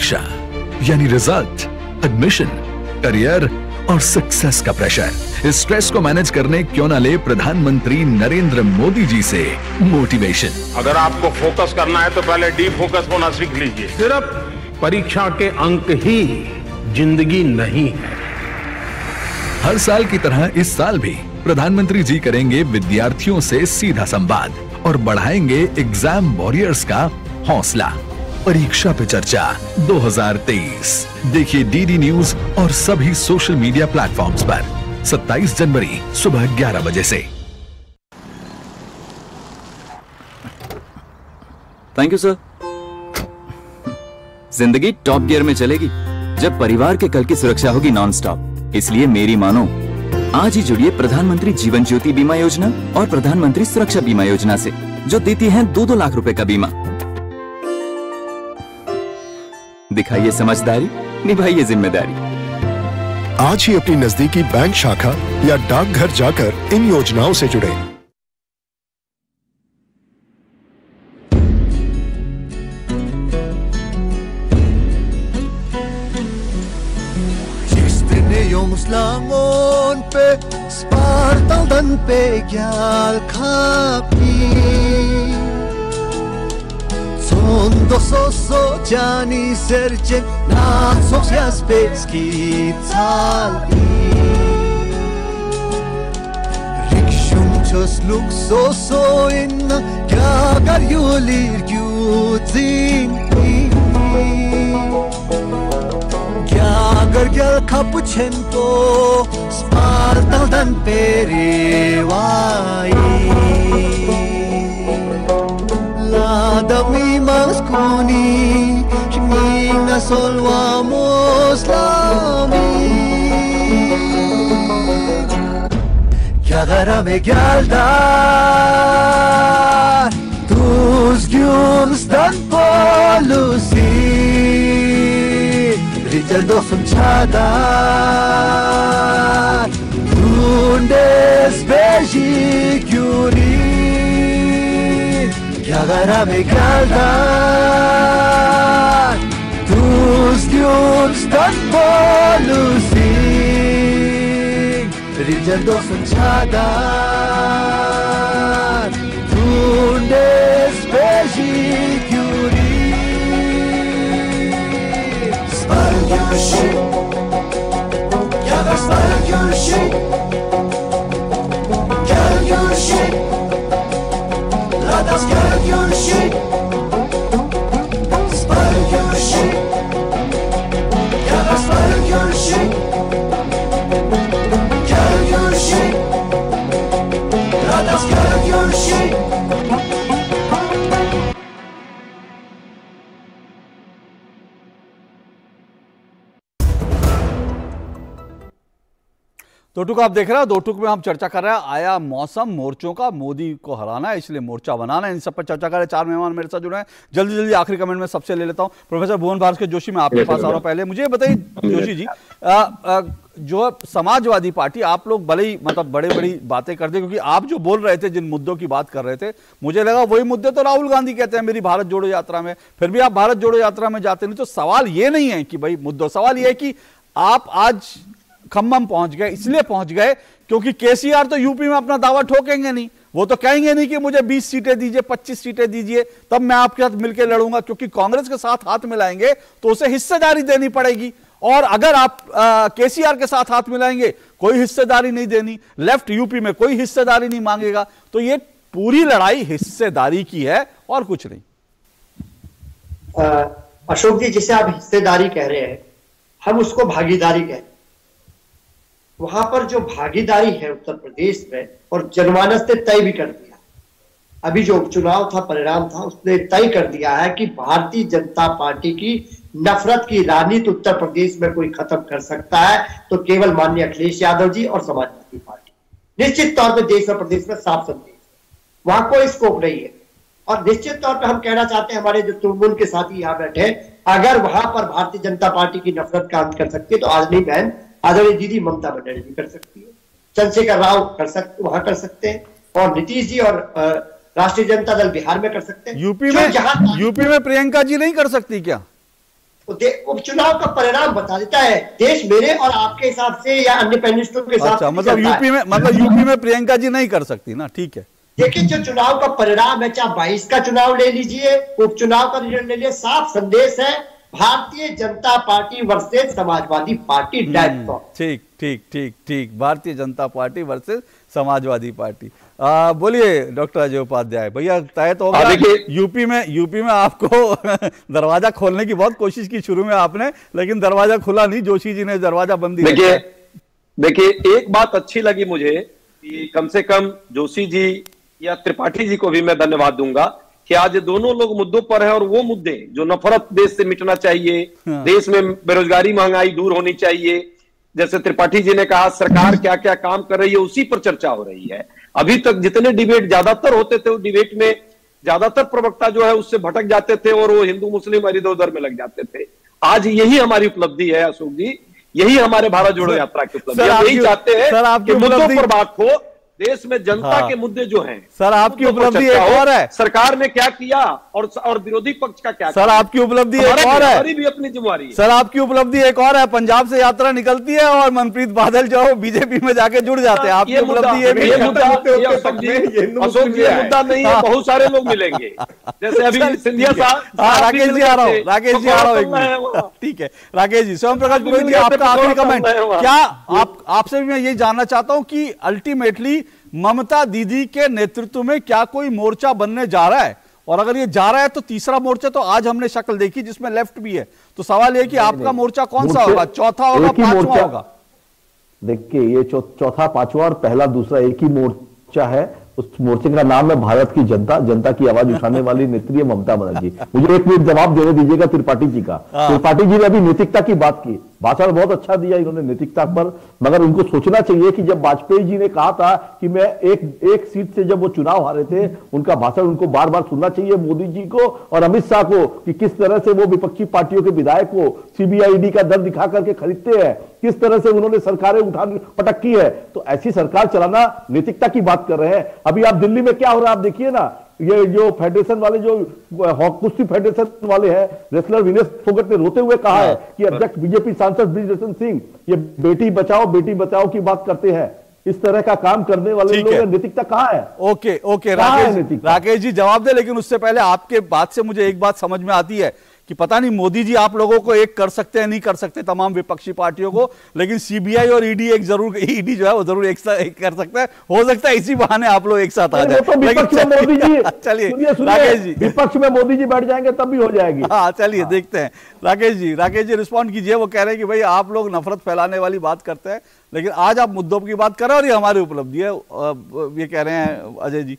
परीक्षा यानी रिजल्ट, एडमिशन, करियर और सक्सेस का प्रेशर। इस स्ट्रेस को मैनेज करने क्यों ना ले प्रधानमंत्री नरेंद्र मोदी जी से मोटिवेशन। अगर आपको फोकस करना है तो पहले डीप फोकस होना सीख लीजिए। सिर्फ परीक्षा के अंक ही जिंदगी नहीं है। हर साल की तरह इस साल भी प्रधानमंत्री जी करेंगे विद्यार्थियों से सीधा संवाद और बढ़ाएंगे एग्जाम वॉरियर्स का हौसला। परीक्षा पे चर्चा 2023 देखिए डीडी न्यूज और सभी सोशल मीडिया प्लेटफॉर्म्स पर 27 जनवरी सुबह 11 बजे से। Thank you sir. जिंदगी टॉप गियर में चलेगी जब परिवार के कल की सुरक्षा होगी नॉन स्टॉप। इसलिए मेरी मानो, आज ही जुड़िए प्रधानमंत्री जीवन ज्योति बीमा योजना और प्रधानमंत्री सुरक्षा बीमा योजना से, जो देती है 2-2 लाख रुपए का बीमा। दिखाइए समझदारी, निभाइए जिम्मेदारी। आज ही अपनी नजदीकी बैंक शाखा या डाकघर जाकर इन योजनाओं से जुड़ें। Jomos langon pe spartal dan pe gyal khapi Sondo so jani serce na socias pe skitsali Rikshum chos luk so inna kya gar yulir gyudzin Agar gel kapuçento spartaldan perevai Ladami maskuni Shmina solvamos lami Kyagara me geldar Tuz gyumstan polusi Richard dostum çadar Tundes beji gyuri Kyagara me geldar Tuz gyumstan polusi Richard dostum çadar Tundes beji gyuri Gel sarıl görüşü Gel görüşü Ladas gel görüşü Sarıl görüşü Gel sarıl görüşü Gel görüşü Ladas gel görüşü दो टुक आप देख रहे हैं। दो टुक में हम चर्चा कर रहे हैं आया मौसम मोर्चों का, मोदी को हराना है इसलिए मोर्चा बनाना है। इन सब पर चर्चा कर रहे हैं। 4 मेहमान मेरे साथ जुड़े हैं। जल्दी आखिरी कमेंट में सबसे ले लेता हूं। प्रोफेसर भुवन भास्कर जोशी, मैं आपके पास आ रहा हूं। पहले मुझे बताइए जोशी जी, जो समाजवादी पार्टी, आप लोग भले ही मतलब बड़ी बातें करते, क्योंकि आप जो बोल रहे थे, जिन मुद्दों की बात कर रहे थे, मुझे लगा वही मुद्दे तो राहुल गांधी कहते हैं मेरी भारत जोड़ो यात्रा में। फिर भी आप भारत जोड़ो यात्रा में जाते नहीं। तो सवाल ये नहीं है कि भाई मुद्दों, सवाल ये है कि आप आज खम्मम पहुंच गए, इसलिए पहुंच गए क्योंकि केसीआर तो यूपी में अपना दावा ठोकेंगे नहीं। वो तो कहेंगे नहीं कि मुझे 20 सीटें दीजिए, 25 सीटें दीजिए, तब मैं आपके साथ मिलकर लड़ूंगा। क्योंकि कांग्रेस के साथ हाथ मिलाएंगे तो उसे हिस्सेदारी देनी पड़ेगी, और अगर आप केसीआर के साथ हाथ मिलाएंगे कोई हिस्सेदारी नहीं देनी। लेफ्ट यूपी में कोई हिस्सेदारी नहीं मांगेगा। तो ये पूरी लड़ाई हिस्सेदारी की है और कुछ नहीं। अशोक जी, जिसे आप हिस्सेदारी कह रहे हैं, हम उसको भागीदारी कहते हैं। वहां पर जो भागीदारी है उत्तर प्रदेश में, और जनमानस ने तय भी कर दिया, अभी जो उपचुनाव था, परिणाम था, उसने तय कर दिया है कि भारतीय जनता पार्टी की नफरत की राजनीति उत्तर प्रदेश में कोई खत्म कर सकता है तो केवल माननीय अखिलेश यादव जी और समाजवादी पार्टी। निश्चित तौर पर देश और प्रदेश में साफ संदेश, वहां कोई स्कोप नहीं है। और निश्चित तौर पर हम कहना चाहते हैं, हमारे जो तृणमूल के साथी यहाँ बैठे, अगर वहां पर भारतीय जनता पार्टी की नफरत का अंत कर सकती है तो आदरणीय बहन, आदरणीय दीदी ममता बनर्जी कर सकती है, चंद्रशेखर राव कर सकते, वहां कर सकते हैं, और नीतीश जी और राष्ट्रीय जनता दल बिहार में कर सकते हैं। यूपी में प्रियंका जी नहीं कर सकती क्या? उपचुनाव का परिणाम बता देता है। देश मेरे और आपके हिसाब से या अन्य पैनलिस्टों के हिसाब से मतलब यूपी में प्रियंका जी नहीं कर सकती ना, ठीक है। देखिए जो चुनाव का परिणाम है, चाहे 22 का चुनाव ले लीजिए, उपचुनाव का रिजल्ट ले लीजिए, साफ संदेश है Bharatiya Janata party versus Samajwadi party. ठीक ठीक ठीक ठीक, Bharatiya Janata party versus Samajwadi party. बोलिए डॉक्टर अजय उपाध्याय भैया, तय तो होगा। यूपी में आपको दरवाजा खोलने की बहुत कोशिश की शुरू में आपने, लेकिन दरवाजा खुला नहीं, जोशी जी ने दरवाजा बंद किया। देखिए एक बात अच्छी लगी मुझे कि कम से कम जोशी जी या त्रिपाठी जी को भी मैं धन्यवाद दूंगा कि आज दोनों लोग मुद्दों पर हैं, और वो मुद्दे जो नफरत देश से मिटना चाहिए, देश में बेरोजगारी महंगाई दूर होनी चाहिए, जैसे त्रिपाठी जी ने कहा सरकार क्या क्या काम कर रही है, उसी पर चर्चा हो रही है। अभी तक जितने डिबेट ज्यादातर होते थे, वो डिबेट में ज्यादातर प्रवक्ता जो है उससे भटक जाते थे और वो हिंदू मुस्लिम इधर उधर में लग जाते थे। आज यही हमारी उपलब्धि है अशोक जी, यही हमारे भारत जोड़ो यात्रा की उपलब्धि है। यही चाहते हैं कि मुद्दों पर बात हो, देश में जनता के मुद्दे जो हैं। सर आपकी उपलब्धि एक और है, सरकार ने क्या किया और विरोधी पक्ष का क्या किया। सर आपकी उपलब्धि एक और है, भी अपनी जिम्मेवारी है। सर आपकी उपलब्धि एक और है, पंजाब से यात्रा निकलती है और मनप्रीत बादल जो है बीजेपी में जाके जुड़ जाते हैं। आपकी उपलब्धि ये मुद्दा नहीं है, बहुत सारे लोग मिलेंगे, जैसे अभी सिंधिया साहब। राकेश जी आ रहा हूँ एक मिनट, ठीक है। राकेश जी, स्वयं प्रकाश पुरोहित जी, आपका आखिरी कमेंट क्या? आपसे भी मैं ये जानना चाहता हूं कि अल्टीमेटली ममता दीदी के नेतृत्व में क्या कोई मोर्चा बनने जा रहा है? और अगर ये जा रहा है तो तीसरा मोर्चा तो आज हमने शक्ल देखी जिसमें लेफ्ट भी है, तो सवाल ये कि आपका मोर्चा कौन सा होगा? चौथा होगा, पांचवा होगा? देखिए ये चौथा पांचवा और पहला दूसरा एक ही मोर्चा है। उस मोर्चे का नाम है भारत की जनता, जनता की आवाज उठाने वाली नेत्री है ममता बनर्जी। मुझे एक मिनट जवाब देने दीजिएगा त्रिपाठी जी का। त्रिपाठी जी ने अभी नैतिकता की बात की, भाषण बहुत अच्छा दिया इन्होंने नैतिकता पर, मगर उनको सोचना चाहिए कि जब वाजपेयी जी ने कहा था कि मैं एक सीट से जब वो चुनाव हारे थे, उनका भाषण उनको बार बार सुनना चाहिए, मोदी जी को और अमित शाह को, कि किस तरह से वो विपक्षी पार्टियों के विधायक को सीबीआईडी का दर दिखा करके खरीदते हैं, किस तरह से उन्होंने सरकारें उठा पटक की है। तो ऐसी सरकार चलाना नैतिकता की बात कर रहे हैं। अभी आप दिल्ली में क्या हो रहा है आप देखिए ना, ये जो फेडरेशन वाले, जो कुश्ती फेडरेशन वाले हैं, रेसलर विनेश फोगट ने रोते हुए कहा है कि अध्यक्ष बीजेपी सांसद ब्रिजभूषण सिंह ये बेटी बचाओ की बात करते हैं। इस तरह का काम करने वाले लोगों में नैतिकता कहाँ है? ओके राकेश जी जवाब दे, लेकिन उससे पहले आपके बात से मुझे एक बात समझ में आती है कि पता नहीं मोदी जी आप लोगों को एक कर सकते हैं, नहीं कर सकते तमाम विपक्षी पार्टियों को, लेकिन सीबीआई और ईडी एक जरूर, ईडी जो है वो जरूर एक कर सकता है। हो सकता है इसी बहाने आप लोग एक साथ आ जाए। चलिए राकेश जी, विपक्ष में मोदी जी बैठ जाएंगे तब भी हो जाएगी। हाँ चलिए देखते हैं। राकेश जी रिस्पॉन्ड कीजिए। वो कह रहे हैं कि भाई आप लोग नफरत फैलाने वाली बात करते हैं, लेकिन आज आप मुद्दों की बात कर रहे हैं और ये हमारी उपलब्धि है, ये कह रहे हैं अजय जी।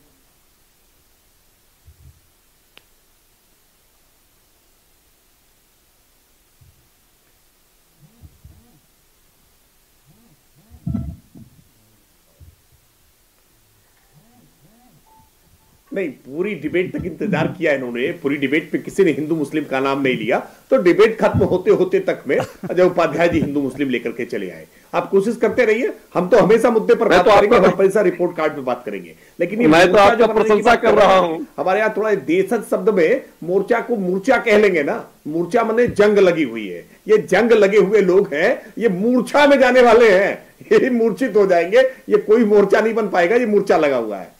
नहीं, पूरी डिबेट तक इंतजार किया इन्होंने, पूरी डिबेट पे किसी ने हिंदू मुस्लिम का नाम नहीं लिया, तो डिबेट खत्म होते होते तक में अजय उपाध्याय जी हिंदू मुस्लिम लेकर के चले आए। आप कोशिश करते रहिए, हम तो हमेशा मुद्दे पर बात करेंगे, हमेशा रिपोर्ट कार्ड पे बात करेंगे, लेकिन ये मैं तो आपका प्रशंसा कर रहा हूं। हमारे यहाँ थोड़ा देशज शब्द में मोर्चा को मूर्छा कह लेंगे ना, मूर्छा माने जंग लगी हुई है, ये जंग लगे हुए लोग हैं, ये मूर्छा में जाने वाले हैं, ये मूर्छित हो जाएंगे, ये कोई मोर्चा नहीं बन पाएगा, ये मूर्छा लगा हुआ है।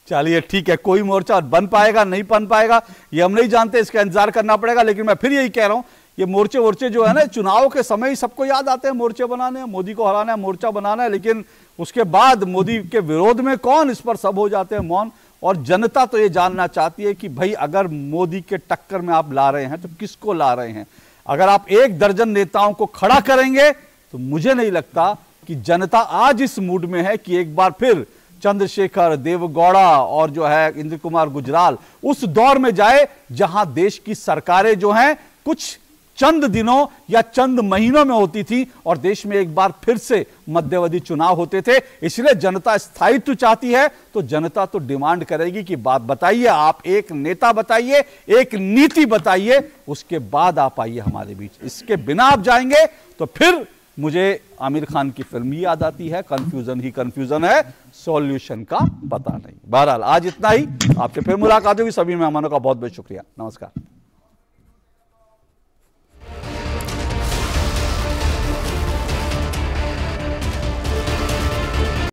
चलिए ठीक है, कोई मोर्चा बन पाएगा नहीं बन पाएगा ये हम नहीं जानते, इसका इंतजार करना पड़ेगा। लेकिन मैं फिर यही कह रहा हूं, ये मोर्चे जो है ना, चुनाव के समय ही सबको याद आते हैं मोर्चे बनाने, मोदी को हराना है, मोर्चा बनाना है, लेकिन उसके बाद मोदी के विरोध में कौन, इस पर सब हो जाते हैं मौन। और जनता तो ये जानना चाहती है कि भाई अगर मोदी के टक्कर में आप ला रहे हैं तो किसको ला रहे हैं। अगर आप 1 दर्जन नेताओं को खड़ा करेंगे तो मुझे नहीं लगता कि जनता आज इस मूड में है कि एक बार फिर चंद्रशेखर, देवगौड़ा और जो है इंद्र कुमार गुजराल उस दौर में जाए जहां देश की सरकारें जो हैं कुछ चंद दिनों या चंद महीनों में होती थी और देश में एक बार फिर से मध्यावधि चुनाव होते थे। इसलिए जनता स्थायित्व चाहती है, तो जनता तो डिमांड करेगी कि बात बताइए, आप एक नेता बताइए, एक नीति बताइए, उसके बाद आप आइए हमारे बीच। इसके बिना आप जाएंगे तो फिर मुझे आमिर खान की फिल्म ही याद आती है, कंफ्यूजन ही कंफ्यूजन है, सॉल्यूशन का पता नहीं। बहरहाल आज इतना ही, आपसे फिर मुलाकात होगी। सभी मेहमानों का बहुत बहुत शुक्रिया, नमस्कार।